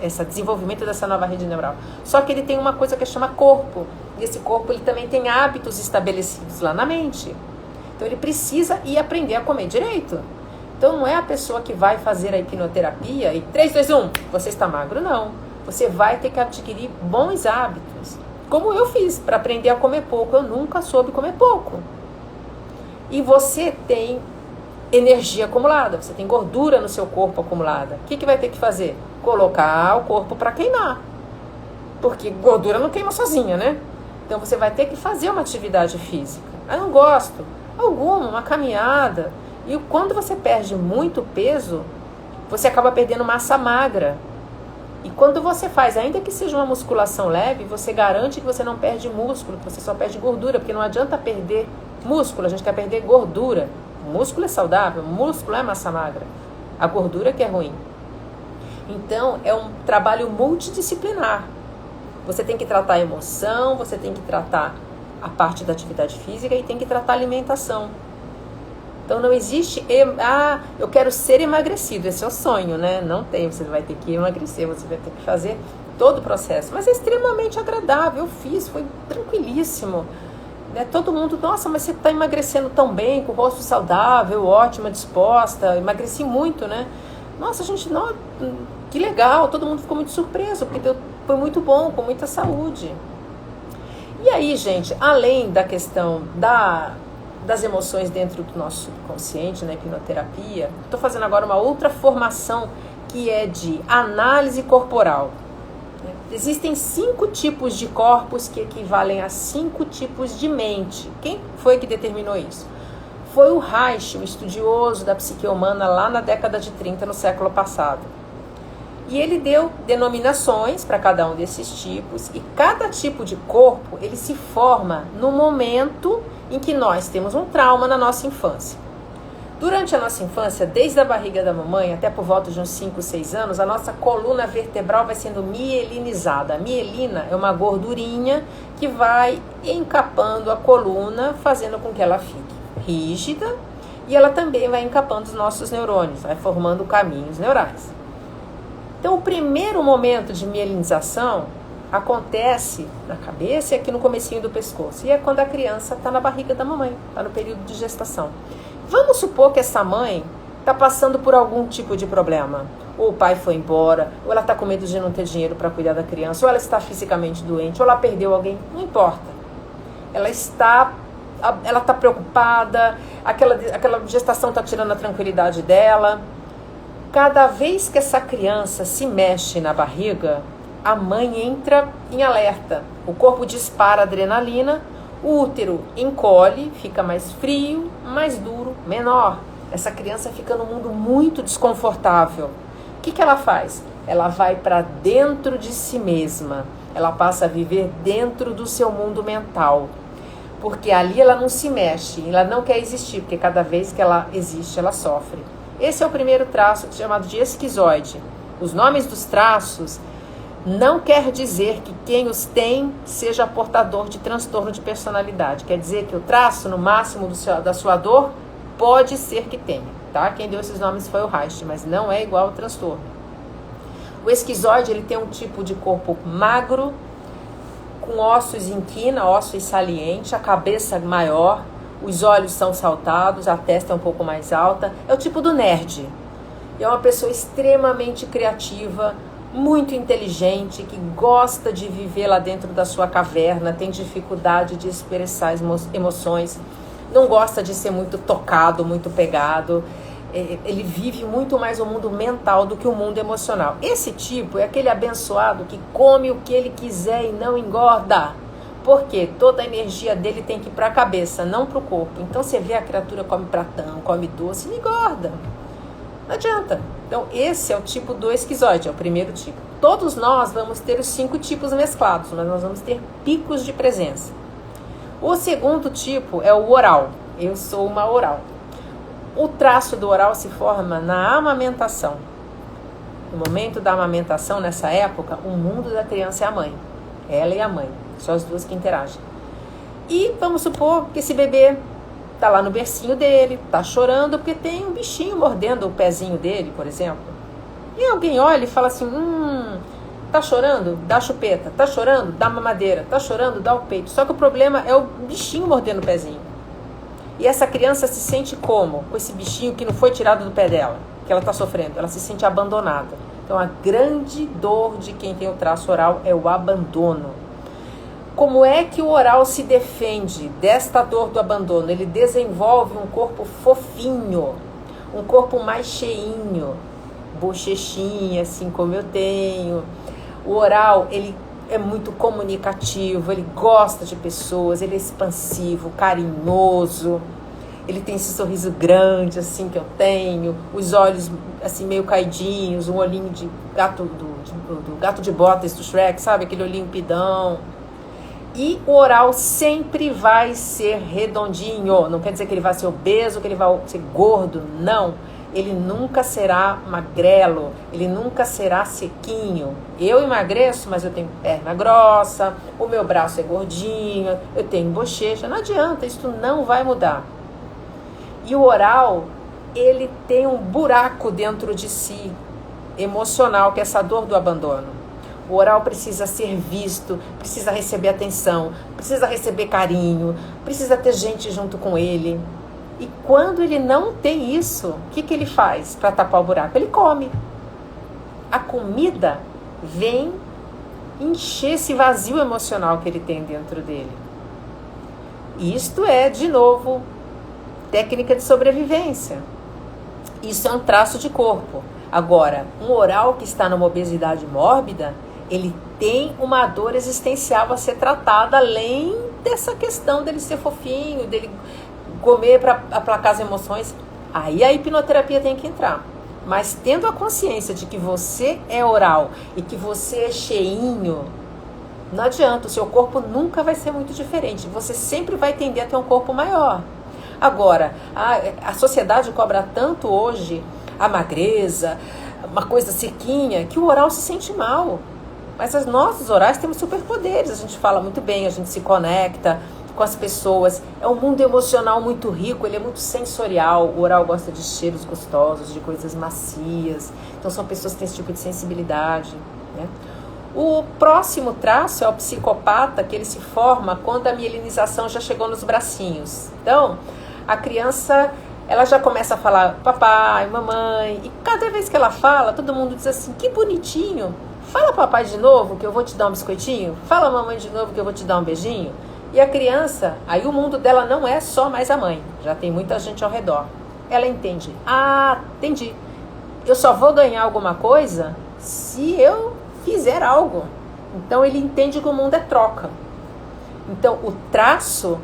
esse desenvolvimento dessa nova rede neural. Só que ele tem uma coisa que chama corpo, e esse corpo ele também tem hábitos estabelecidos lá na mente. Então ele precisa ir aprender a comer direito. Então não é a pessoa que vai fazer a hipnoterapia e 3, 2, 1, você está magro, não. Você vai ter que adquirir bons hábitos. Como eu fiz, para aprender a comer pouco. Eu nunca soube comer pouco. E você tem energia acumulada, você tem gordura no seu corpo acumulada. O que vai ter que fazer? Colocar o corpo para queimar. Porque gordura não queima sozinha, né? Então você vai ter que fazer uma atividade física. Eu não gosto. Uma caminhada. E quando você perde muito peso, você acaba perdendo massa magra. E quando você faz, ainda que seja uma musculação leve, você garante que você não perde músculo, que você só perde gordura, porque não adianta perder músculo, a gente quer perder gordura. O músculo é saudável, o músculo é massa magra. A gordura que é ruim. Então, é um trabalho multidisciplinar. Você tem que tratar a emoção, você tem que tratar a parte da atividade física e tem que tratar a alimentação. Então não existe, eu quero ser emagrecido, esse é o sonho, né? Não tem, você vai ter que emagrecer, você vai ter que fazer todo o processo. Mas é extremamente agradável, eu fiz, foi tranquilíssimo. Né? Todo mundo, nossa, mas você está emagrecendo tão bem, com o rosto saudável, ótima, disposta, emagreci muito, né? Nossa, gente, não, que legal, todo mundo ficou muito surpreso, porque foi muito bom, com muita saúde. E aí, gente, além da questão das emoções dentro do nosso subconsciente, na hipnoterapia, estou fazendo agora uma outra formação que é de análise corporal. Existem 5 tipos de corpos que equivalem a 5 tipos de mente. Quem foi que determinou isso? Foi o Reich, um estudioso da psique humana lá na década de 30, no século passado. E ele deu denominações para cada um desses tipos, e cada tipo de corpo ele se forma no momento em que nós temos um trauma na nossa infância. Durante a nossa infância, desde a barriga da mamãe até por volta de uns 5, 6 anos, a nossa coluna vertebral vai sendo mielinizada. A mielina é uma gordurinha que vai encapando a coluna, fazendo com que ela fique rígida, e ela também vai encapando os nossos neurônios, vai formando caminhos neurais. Então, o primeiro momento de mielinização acontece na cabeça e aqui no comecinho do pescoço. E é quando a criança está na barriga da mamãe, está no período de gestação. Vamos supor que essa mãe está passando por algum tipo de problema. Ou o pai foi embora, ou ela está com medo de não ter dinheiro para cuidar da criança, ou ela está fisicamente doente, ou ela perdeu alguém, não importa. ela está preocupada, aquela gestação está tirando a tranquilidade dela. Cada vez que essa criança se mexe na barriga, a mãe entra em alerta. O corpo dispara adrenalina, o útero encolhe, fica mais frio, mais duro, menor. Essa criança fica num mundo muito desconfortável. O que ela faz? Ela vai para dentro de si mesma. Ela passa a viver dentro do seu mundo mental. Porque ali ela não se mexe, ela não quer existir, porque cada vez que ela existe, ela sofre. Esse é o primeiro traço chamado de esquizoide. Os nomes dos traços não quer dizer que quem os tem seja portador de transtorno de personalidade. Quer dizer que o traço, no máximo da sua dor, pode ser que tenha. Tá? Quem deu esses nomes foi o Reich, mas não é igual ao transtorno. O esquizoide, ele tem um tipo de corpo magro, com ossos em quina, ossos saliente, a cabeça maior, os olhos são saltados, a testa é um pouco mais alta. É o tipo do nerd. É uma pessoa extremamente criativa, muito inteligente, que gosta de viver lá dentro da sua caverna, tem dificuldade de expressar emoções, não gosta de ser muito tocado, muito pegado. Ele vive muito mais o mundo mental do que o mundo emocional. Esse tipo é aquele abençoado que come o que ele quiser e não engorda. Porque toda a energia dele tem que ir para a cabeça, não para o corpo. Então você vê a criatura come pratão, come doce, não engorda. Não adianta. Então esse é o tipo do esquizoide, é o primeiro tipo. Todos nós vamos ter os 5 tipos mesclados, mas nós vamos ter picos de presença. O segundo tipo é o oral. Eu sou uma oral. O traço do oral se forma na amamentação. No momento da amamentação, nessa época, o mundo da criança é a mãe. Ela e a mãe. São as duas que interagem. E vamos supor que esse bebê está lá no bercinho dele, está chorando porque tem um bichinho mordendo o pezinho dele, por exemplo. E alguém olha e fala assim, tá chorando? Dá chupeta. Tá chorando? Dá mamadeira. Tá chorando? Dá o peito. Só que o problema é o bichinho mordendo o pezinho. E essa criança se sente como? Com esse bichinho que não foi tirado do pé dela, que ela está sofrendo. Ela se sente abandonada. Então, a grande dor de quem tem o traço oral é o abandono. Como é que o oral se defende desta dor do abandono? Ele desenvolve um corpo fofinho, um corpo mais cheinho, bochechinha, assim como eu tenho. O oral, ele é muito comunicativo, ele gosta de pessoas, ele é expansivo, carinhoso, ele tem esse sorriso grande, assim, que eu tenho, os olhos, assim, meio caidinhos, um olhinho de gato, do gato de botas do Shrek, sabe? Aquele olhinho pidão. E o oral sempre vai ser redondinho, não quer dizer que ele vai ser obeso, que ele vai ser gordo, não. Ele nunca será magrelo, ele nunca será sequinho. Eu emagreço, mas eu tenho perna grossa, o meu braço é gordinho, eu tenho bochecha, não adianta, isso não vai mudar. E o oral, ele tem um buraco dentro de si, emocional, que é essa dor do abandono. O oral precisa ser visto, precisa receber atenção, precisa receber carinho, precisa ter gente junto com ele. E quando ele não tem isso, o que ele faz para tapar o buraco? Ele come. A comida vem encher esse vazio emocional que ele tem dentro dele. Isto é, de novo, técnica de sobrevivência. Isso é um traço de corpo. Agora, um oral que está numa obesidade mórbida, ele tem uma dor existencial a ser tratada, além dessa questão dele ser fofinho, dele comer para aplacar as emoções. Aí a hipnoterapia tem que entrar. Mas tendo a consciência de que você é oral e que você é cheinho, não adianta, o seu corpo nunca vai ser muito diferente. Você sempre vai tender a ter um corpo maior. Agora, a sociedade cobra tanto hoje a magreza, uma coisa sequinha, que o oral se sente mal. Mas as nossas orais temos superpoderes. A gente fala muito bem, a gente se conecta com as pessoas. É um mundo emocional muito rico, ele é muito sensorial. O oral gosta de cheiros gostosos, de coisas macias. Então são pessoas que têm esse tipo de sensibilidade, né? O próximo traço é o psicopata, que ele se forma quando a mielinização já chegou nos bracinhos. Então, a criança, ela já começa a falar papai, mamãe, e cada vez que ela fala, todo mundo diz assim, que bonitinho. Fala papai de novo que eu vou te dar um biscoitinho. Fala mamãe de novo que eu vou te dar um beijinho. E a criança, aí o mundo dela não é só mais a mãe, já tem muita gente ao redor. Ela entende, entendi, eu só vou ganhar alguma coisa se eu fizer algo. Então ele entende que o mundo é troca. Então o traço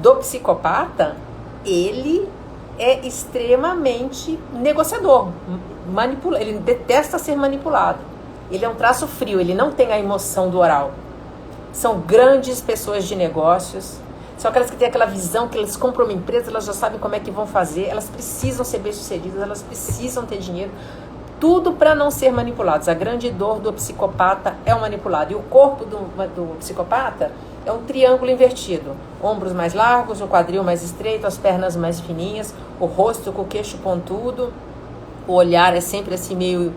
do psicopata, ele é extremamente negociador, ele detesta ser manipulado. Ele é um traço frio, ele não tem a emoção do oral. São grandes pessoas de negócios, são aquelas que têm aquela visão que eles compram uma empresa, elas já sabem como é que vão fazer, elas precisam ser bem-sucedidas, elas precisam ter dinheiro, tudo para não ser manipulados. A grande dor do psicopata é o manipulado. E o corpo do psicopata é um triângulo invertido. Ombros mais largos, o quadril mais estreito, as pernas mais fininhas, o rosto com o queixo pontudo, o olhar é sempre assim meio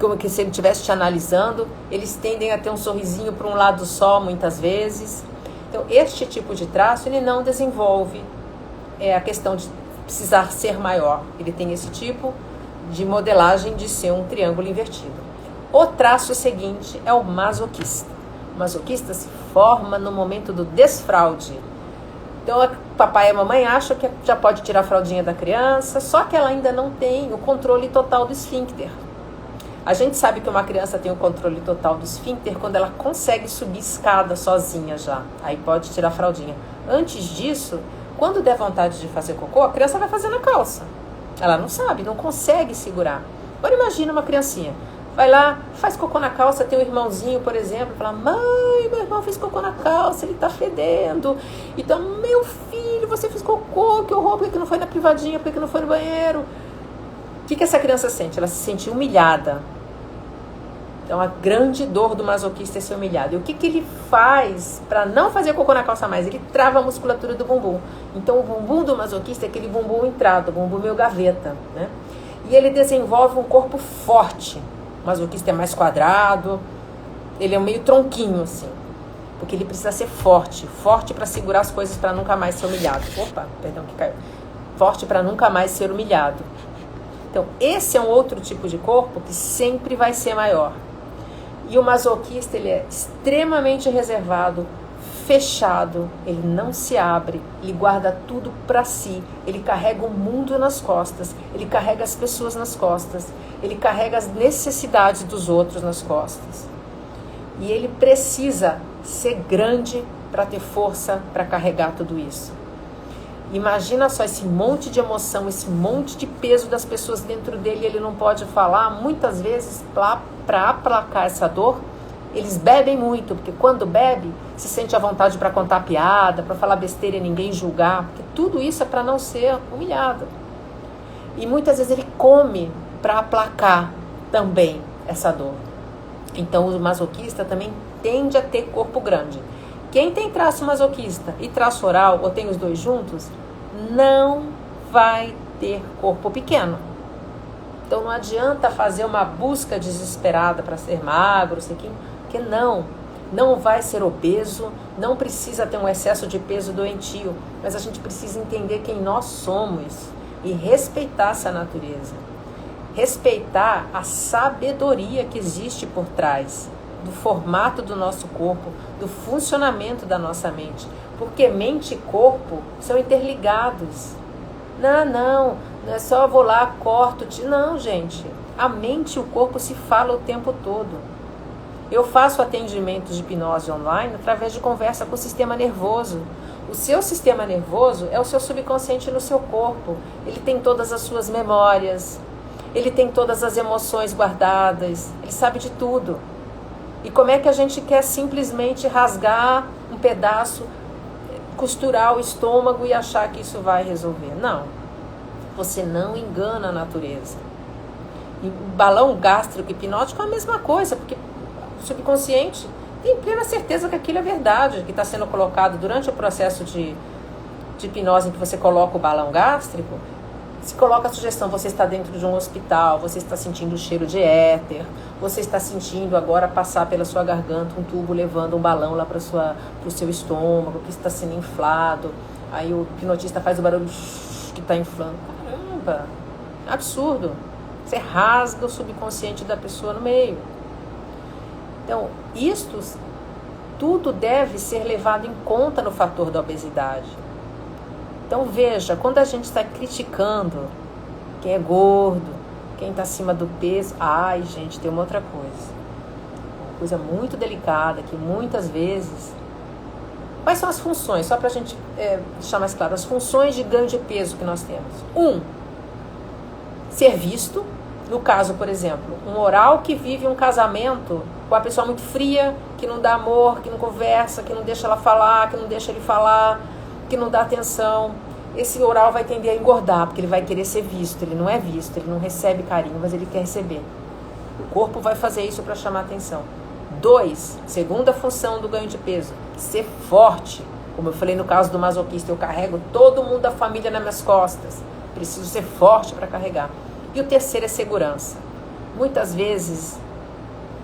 como que se ele estivesse te analisando. Eles tendem a ter um sorrisinho para um lado só, muitas vezes. Então, este tipo de traço, ele não desenvolve a questão de precisar ser maior. Ele tem esse tipo de modelagem de ser um triângulo invertido. O traço seguinte é o masoquista. O masoquista se forma no momento do desfraude. Então, o papai e a mamãe acham que já pode tirar a fraldinha da criança, só que ela ainda não tem o controle total do esfíncter. A gente sabe que uma criança tem o controle total do esfíncter quando ela consegue subir escada sozinha já. Aí pode tirar a fraldinha. Antes disso, quando der vontade de fazer cocô, a criança vai fazer na calça. Ela não sabe, não consegue segurar. Agora imagina uma criancinha. Vai lá, faz cocô na calça, tem um irmãozinho, por exemplo, fala: mãe, meu irmão fez cocô na calça, ele tá fedendo. Então, meu filho, você fez cocô, que horror, por que não foi na privadinha, por que não foi no banheiro? O que essa criança sente? Ela se sente humilhada. Então, a grande dor do masoquista é ser humilhado. E o que ele faz para não fazer cocô na calça mais? Ele trava a musculatura do bumbum. Então, o bumbum do masoquista é aquele bumbum entrado, bumbum meio gaveta, né? E ele desenvolve um corpo forte. O masoquista é mais quadrado, ele é meio tronquinho, assim. Porque ele precisa ser forte. Forte para segurar as coisas para nunca mais ser humilhado. Opa, perdão que caiu. Forte para nunca mais ser humilhado. Então, esse é um outro tipo de corpo que sempre vai ser maior. E o masoquista, ele é extremamente reservado, fechado, ele não se abre, ele guarda tudo para si, ele carrega o mundo nas costas, ele carrega as pessoas nas costas, ele carrega as necessidades dos outros nas costas. E ele precisa ser grande para ter força para carregar tudo isso. Imagina só esse monte de emoção, esse monte de peso das pessoas dentro dele, ele não pode falar. Muitas vezes, para aplacar essa dor, eles bebem muito, porque quando bebe, se sente à vontade para contar piada, para falar besteira e ninguém julgar, porque tudo isso é para não ser humilhado. E muitas vezes ele come para aplacar também essa dor. Então o masoquista também tende a ter corpo grande. Quem tem traço masoquista e traço oral, ou tem os dois juntos, não vai ter corpo pequeno. Então não adianta fazer uma busca desesperada para ser magro, porque não vai ser obeso, não precisa ter um excesso de peso doentio, mas a gente precisa entender quem nós somos e respeitar essa natureza. Respeitar a sabedoria que existe por trás do formato do nosso corpo, do funcionamento da nossa mente. Porque mente e corpo são interligados. Não é só eu vou lá, corto. Não, gente. A mente e o corpo se falam o tempo todo. Eu faço atendimentos de hipnose online através de conversa com o sistema nervoso. O seu sistema nervoso é o seu subconsciente no seu corpo. Ele tem todas as suas memórias. Ele tem todas as emoções guardadas. Ele sabe de tudo. E como é que a gente quer simplesmente rasgar um pedaço, costurar o estômago e achar que isso vai resolver? Não. Você não engana a natureza. E o balão gástrico hipnótico é a mesma coisa, porque o subconsciente tem plena certeza que aquilo é verdade, que está sendo colocado durante o processo de hipnose em que você coloca o balão gástrico. Se coloca a sugestão, você está dentro de um hospital, você está sentindo o cheiro de éter, você está sentindo agora passar pela sua garganta um tubo levando um balão lá para o seu estômago, que está sendo inflado. Aí o hipnotista faz o barulho que está inflando. Caramba, absurdo. Você rasga o subconsciente da pessoa no meio. Então, isto tudo deve ser levado em conta no fator da obesidade. Então veja, quando a gente está criticando quem é gordo, quem está acima do peso, ai gente, tem uma outra coisa. Uma coisa muito delicada que muitas vezes... Quais são as funções? Só para a gente deixar mais claro, as funções de ganho de peso que nós temos. Ser visto. No caso, por exemplo, um oral que vive um casamento com a pessoa muito fria, que não dá amor, que não conversa, que não deixa ela falar, que não deixa ele falar, que não dá atenção. Esse oral vai tender a engordar, porque ele vai querer ser visto. Ele não é visto, ele não recebe carinho, mas ele quer receber. O corpo vai fazer isso para chamar atenção. 2, segunda função do ganho de peso, ser forte. Como eu falei no caso do masoquista, eu carrego todo mundo da família nas minhas costas. Preciso ser forte para carregar. E o terceiro é segurança. Muitas vezes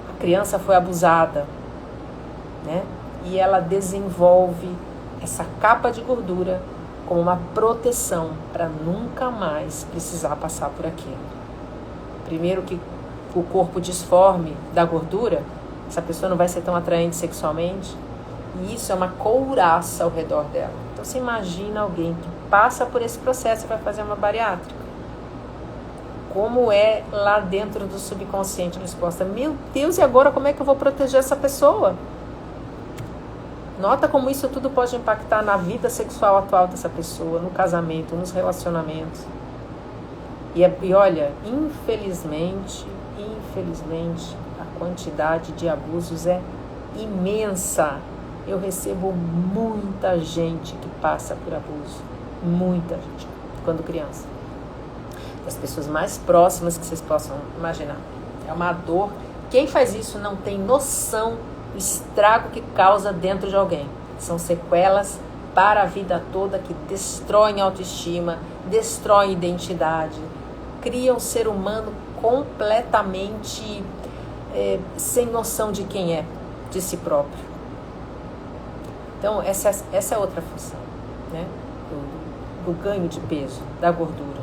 a criança foi abusada, né? E ela desenvolve essa capa de gordura como uma proteção para nunca mais precisar passar por aquilo. Primeiro que o corpo disforme da gordura, essa pessoa não vai ser tão atraente sexualmente, e isso é uma couraça ao redor dela. Então você imagina alguém que passa por esse processo e vai fazer uma bariátrica. Como é lá dentro do subconsciente a resposta? Meu Deus, e agora como é que eu vou proteger essa pessoa? Nota como isso tudo pode impactar na vida sexual atual dessa pessoa, no casamento, nos relacionamentos. E olha, infelizmente, a quantidade de abusos é imensa. Eu recebo muita gente que passa por abuso. Muita gente, quando criança. Das pessoas mais próximas que vocês possam imaginar. É uma dor. Quem faz isso não tem noção do estrago que causa dentro de alguém. São sequelas para a vida toda que destroem a autoestima, destroem a identidade, criam um ser humano completamente sem noção de quem é, de si próprio. Então, essa é outra função, né? Do ganho de peso, da gordura.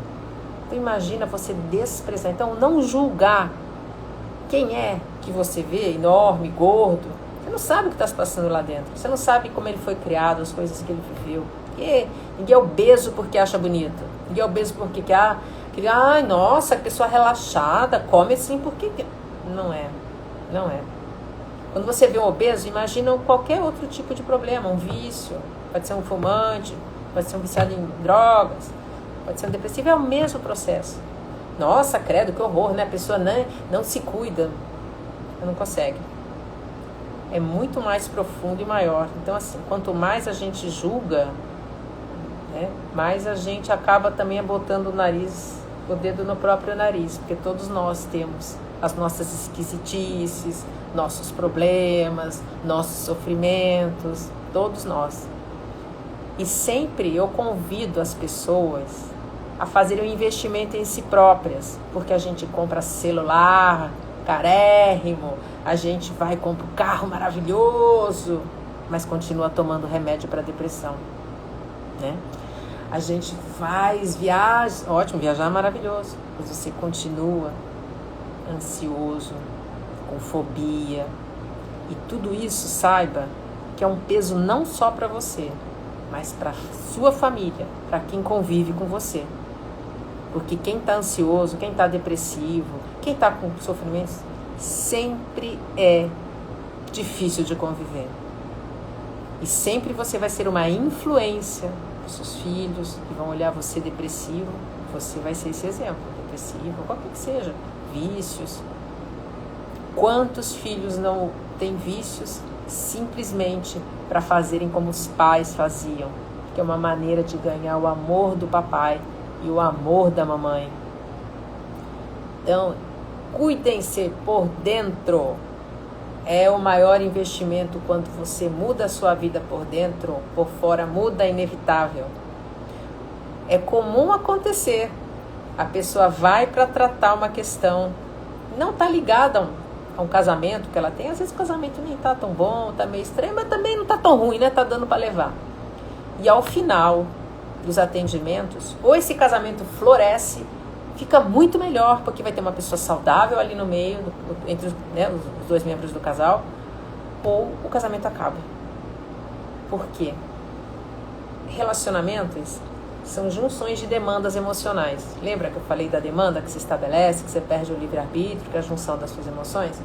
Então imagina você desprezar, então não julgar quem é que você vê, enorme, gordo. Você não sabe o que está se passando lá dentro, você não sabe como ele foi criado, as coisas que ele viveu. E ninguém é obeso porque acha bonito, ninguém é obeso porque quer, ai nossa, que pessoa relaxada, come assim porque... Não é. Quando você vê um obeso, imagina qualquer outro tipo de problema, um vício, pode ser um fumante, pode ser um viciado em drogas, pode ser um depressivo, é o mesmo processo. Nossa, credo, que horror, né? A pessoa não se cuida, não consegue. É muito mais profundo e maior. Então, assim, quanto mais a gente julga, né, mais a gente acaba também botando o dedo no próprio nariz, porque todos nós temos as nossas esquisitices, nossos problemas, nossos sofrimentos, todos nós. E sempre eu convido as pessoas a fazerem um investimento em si próprias, porque a gente compra celular carérrimo, a gente vai e compra um carro maravilhoso, mas continua tomando remédio para depressão, né? A gente faz viagens, ótimo, viajar é maravilhoso, mas você continua ansioso, com fobia, e tudo isso, saiba que é um peso não só para você, mas para sua família, para quem convive com você. Porque quem está ansioso, quem está depressivo, quem está com sofrimentos, sempre é difícil de conviver. E sempre você vai ser uma influência para os seus filhos, que vão olhar você depressivo, você vai ser esse exemplo, depressivo, qualquer que seja, vícios. Quantos filhos não têm vícios simplesmente para fazerem como os pais faziam, que é uma maneira de ganhar o amor do papai e o amor da mamãe. Então, cuidem-se por dentro. É o maior investimento. Quando você muda a sua vida por dentro, por fora muda, é inevitável. É comum acontecer. A pessoa vai para tratar uma questão, não está ligada a um casamento que ela tem. Às vezes o casamento nem está tão bom, está meio estranho, mas também não está tão ruim, né? Está dando para levar. E ao final dos atendimentos, ou esse casamento floresce, fica muito melhor, porque vai ter uma pessoa saudável ali no meio, entre os dois membros do casal, ou o casamento acaba. Por quê? Relacionamentos são junções de demandas emocionais. Lembra que eu falei da demanda que se estabelece, que você perde o livre-arbítrio, que é a junção das suas emoções?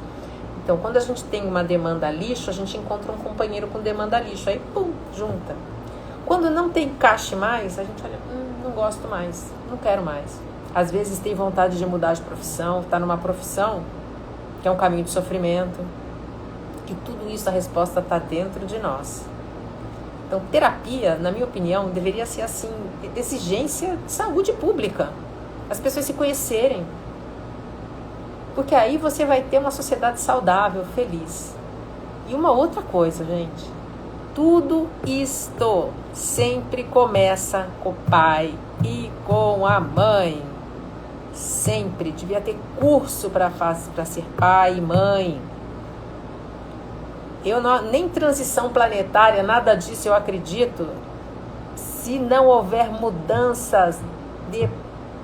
Então, quando a gente tem uma demanda lixo, a gente encontra um companheiro com demanda lixo. Aí, pum, junta. Quando não tem encaixe mais, a gente olha, não gosto mais, não quero mais. Às vezes tem vontade de mudar de profissão, está numa profissão que é um caminho de sofrimento. E tudo isso, a resposta está dentro de nós. Então, terapia, na minha opinião, deveria ser assim, exigência de saúde pública. As pessoas se conhecerem. Porque aí você vai ter uma sociedade saudável, feliz. E uma outra coisa, gente. Tudo isto sempre começa com o pai e com a mãe. Sempre. Devia ter curso para ser pai e mãe. Nem transição planetária, nada disso eu acredito, se não houver mudanças de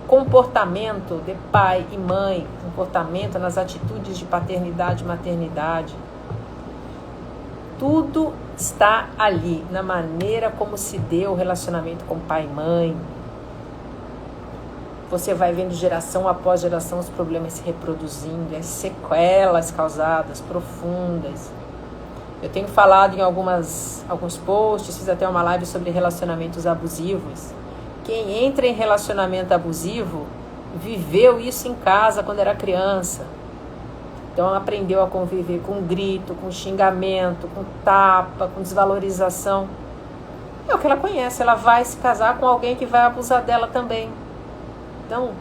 comportamento de pai e mãe, comportamento nas atitudes de paternidade e maternidade. Tudo está ali, na maneira como se deu o relacionamento com pai e mãe. Você vai vendo geração após geração os problemas se reproduzindo, as sequelas causadas, profundas. Eu tenho falado em alguns posts, fiz até uma live sobre relacionamentos abusivos. Quem entra em relacionamento abusivo viveu isso em casa quando era criança. Então aprendeu a conviver com grito, com xingamento, com tapa, com desvalorização. É o que ela conhece, ela vai se casar com alguém que vai abusar dela também. Então,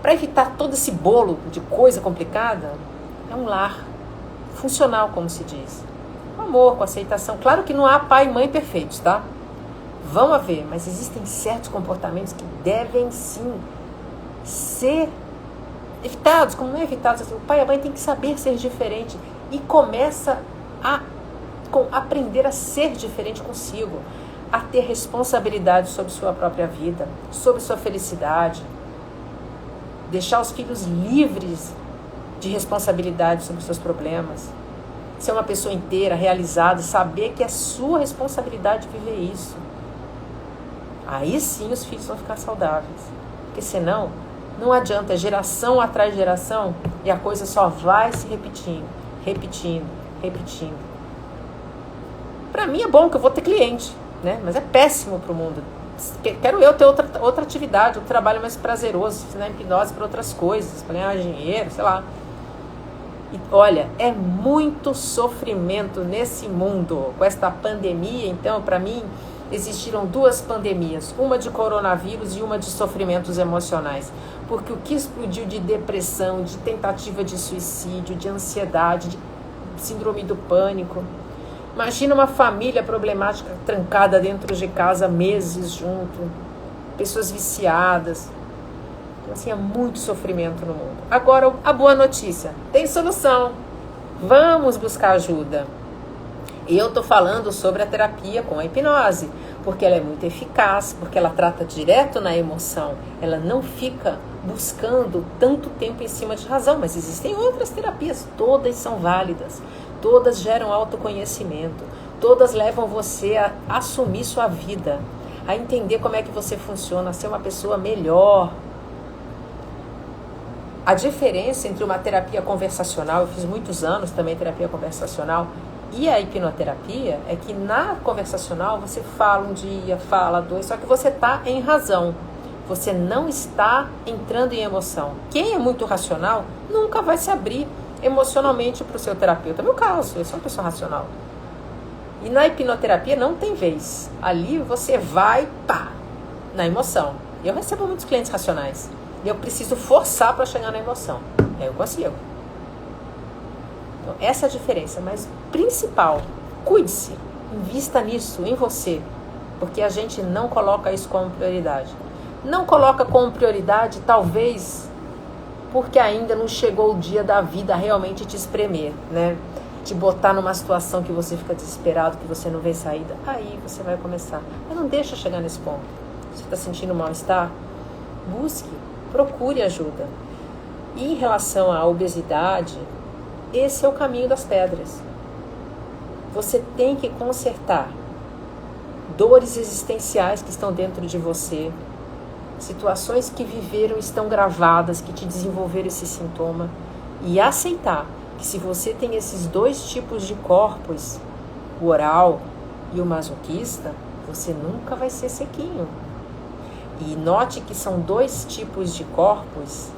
para evitar todo esse bolo de coisa complicada, é um lar funcional, como se diz. Com amor, com aceitação. Claro que não há pai e mãe perfeitos, tá? Vão haver, mas existem certos comportamentos que devem sim ser evitados. Como não é evitados, assim, o pai e a mãe tem que saber ser diferente e começa a aprender a ser diferente consigo, a ter responsabilidade sobre sua própria vida, sobre sua felicidade, deixar os filhos livres de responsabilidade sobre seus problemas, ser uma pessoa inteira, realizada, saber que é sua responsabilidade viver isso. Aí sim os filhos vão ficar saudáveis. Porque senão, não adianta, geração atrás de geração, e a coisa só vai se repetindo. Para mim é bom que eu vou ter cliente, né? Mas é péssimo para o mundo. Quero eu ter outra atividade, um trabalho mais prazeroso, ensinar hipnose para outras coisas, para ganhar dinheiro, sei lá. E olha, é muito sofrimento nesse mundo. Com esta pandemia, então, para mim, existiram duas pandemias. Uma de coronavírus e uma de sofrimentos emocionais. Porque o que explodiu de depressão, de tentativa de suicídio, de ansiedade, de síndrome do pânico. Imagina uma família problemática trancada dentro de casa meses junto. Pessoas viciadas. Então, assim, é muito sofrimento no mundo. Agora, a boa notícia. Tem solução. Vamos buscar ajuda. E eu estou falando sobre a terapia com a hipnose. Porque ela é muito eficaz. Porque ela trata direto na emoção. Ela não fica buscando tanto tempo em cima de razão. Mas existem outras terapias. Todas são válidas. Todas geram autoconhecimento. Todas levam você a assumir sua vida. A entender como é que você funciona. A ser uma pessoa melhor. A diferença entre uma terapia conversacional, eu fiz muitos anos também terapia conversacional, e a hipnoterapia, é que na conversacional você fala um dia, fala dois, só que você está em razão. Você não está entrando em emoção. Quem é muito racional nunca vai se abrir emocionalmente para o seu terapeuta. É meu caso, eu sou uma pessoa racional. E na hipnoterapia não tem vez. Ali você vai, na emoção. Eu recebo muitos clientes racionais. E eu preciso forçar para chegar na emoção. Aí eu consigo. Então, essa é a diferença. Mas principal, cuide-se. Invista nisso, em você. Porque a gente não coloca isso como prioridade. Não coloca como prioridade, talvez, porque ainda não chegou o dia da vida realmente te espremer, né? Te botar numa situação que você fica desesperado, que você não vê saída. Aí você vai começar. Mas não deixa chegar nesse ponto. Você está sentindo mal-estar? Busque. Procure ajuda. E em relação à obesidade, esse é o caminho das pedras. Você tem que consertar dores existenciais que estão dentro de você, situações que viveram estão gravadas, que te desenvolveram esse sintoma, e aceitar que se você tem esses dois tipos de corpos, o oral e o masoquista, você nunca vai ser sequinho. E note que são dois tipos de corpos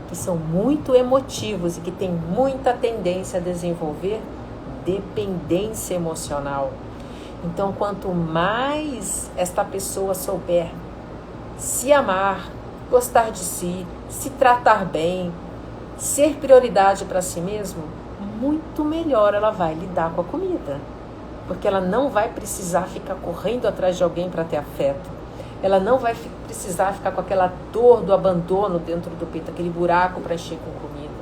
que são muito emotivos e que têm muita tendência a desenvolver dependência emocional. Então, quanto mais esta pessoa souber se amar, gostar de si, se tratar bem, ser prioridade para si mesmo, muito melhor ela vai lidar com a comida. Porque ela não vai precisar ficar correndo atrás de alguém para ter afeto. Ela não vai precisar ficar com aquela dor do abandono dentro do peito, aquele buraco para encher com comida.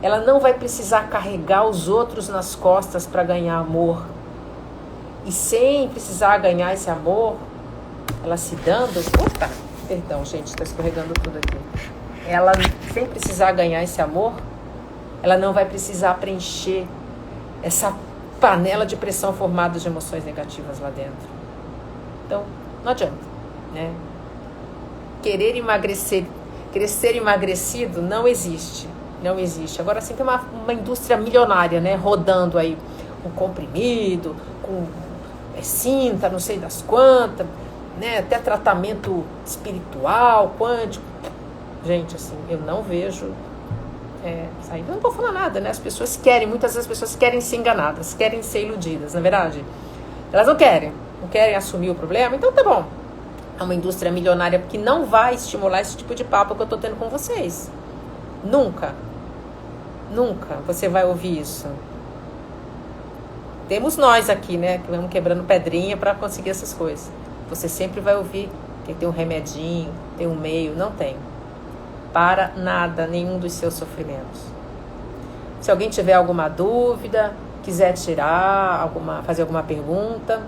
Ela não vai precisar carregar os outros nas costas para ganhar amor. E sem precisar ganhar esse amor, ela se dando... Opa, perdão, gente, está escorregando tudo aqui. Ela, sem precisar ganhar esse amor, ela não vai precisar preencher essa panela de pressão formada de emoções negativas lá dentro. Então, não adianta, né? Querer emagrecer, querer ser emagrecido não existe. Não existe. Agora sim tem uma indústria milionária, né? Rodando aí com comprimido, com cinta, não sei das quantas, né? Até tratamento espiritual, quântico. Gente, assim, eu não vejo saída. Eu não vou falar nada, né? As pessoas querem, muitas vezes as pessoas querem ser enganadas, querem ser iludidas, na verdade. Elas não querem assumir o problema, então tá bom. É uma indústria milionária que não vai estimular esse tipo de papo que eu tô tendo com vocês. Nunca você vai ouvir isso. Temos nós aqui, né, que vamos quebrando pedrinha para conseguir essas coisas. Você sempre vai ouvir que tem um remedinho, tem um meio. Não tem. Para nada, nenhum dos seus sofrimentos. Se alguém tiver alguma dúvida, quiser tirar, fazer alguma pergunta,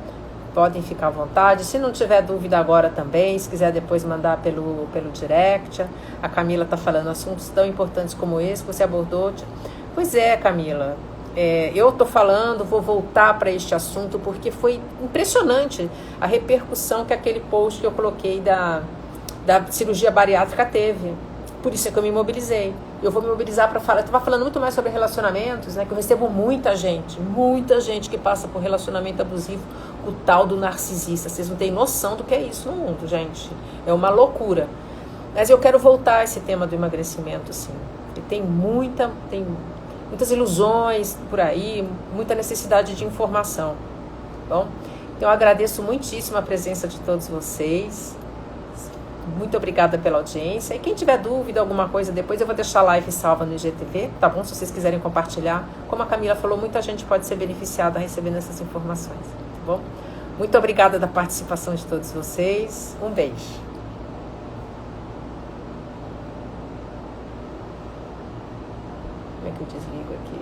podem ficar à vontade. Se não tiver dúvida agora também, se quiser depois mandar pelo direct. A Camila está falando assuntos tão importantes como esse que você abordou. Pois é, Camila. Eu estou falando, vou voltar para este assunto porque foi impressionante a repercussão que aquele post que eu coloquei da cirurgia bariátrica teve. Por isso é que eu me mobilizei. Eu vou me mobilizar para falar. Eu estava falando muito mais sobre relacionamentos, né? Que eu recebo muita gente que passa por relacionamento abusivo, o tal do narcisista. Vocês não têm noção do que é isso no mundo, gente. É uma loucura. Mas eu quero voltar a esse tema do emagrecimento, sim. Porque tem muitas ilusões por aí, muita necessidade de informação. Bom, então eu agradeço muitíssimo a presença de todos vocês. Muito obrigada pela audiência. E quem tiver dúvida, alguma coisa, depois eu vou deixar a live salva no IGTV, tá bom? Se vocês quiserem compartilhar. Como a Camila falou, muita gente pode ser beneficiada recebendo essas informações, tá bom? Muito obrigada da participação de todos vocês. Um beijo. Como é que eu desligo aqui?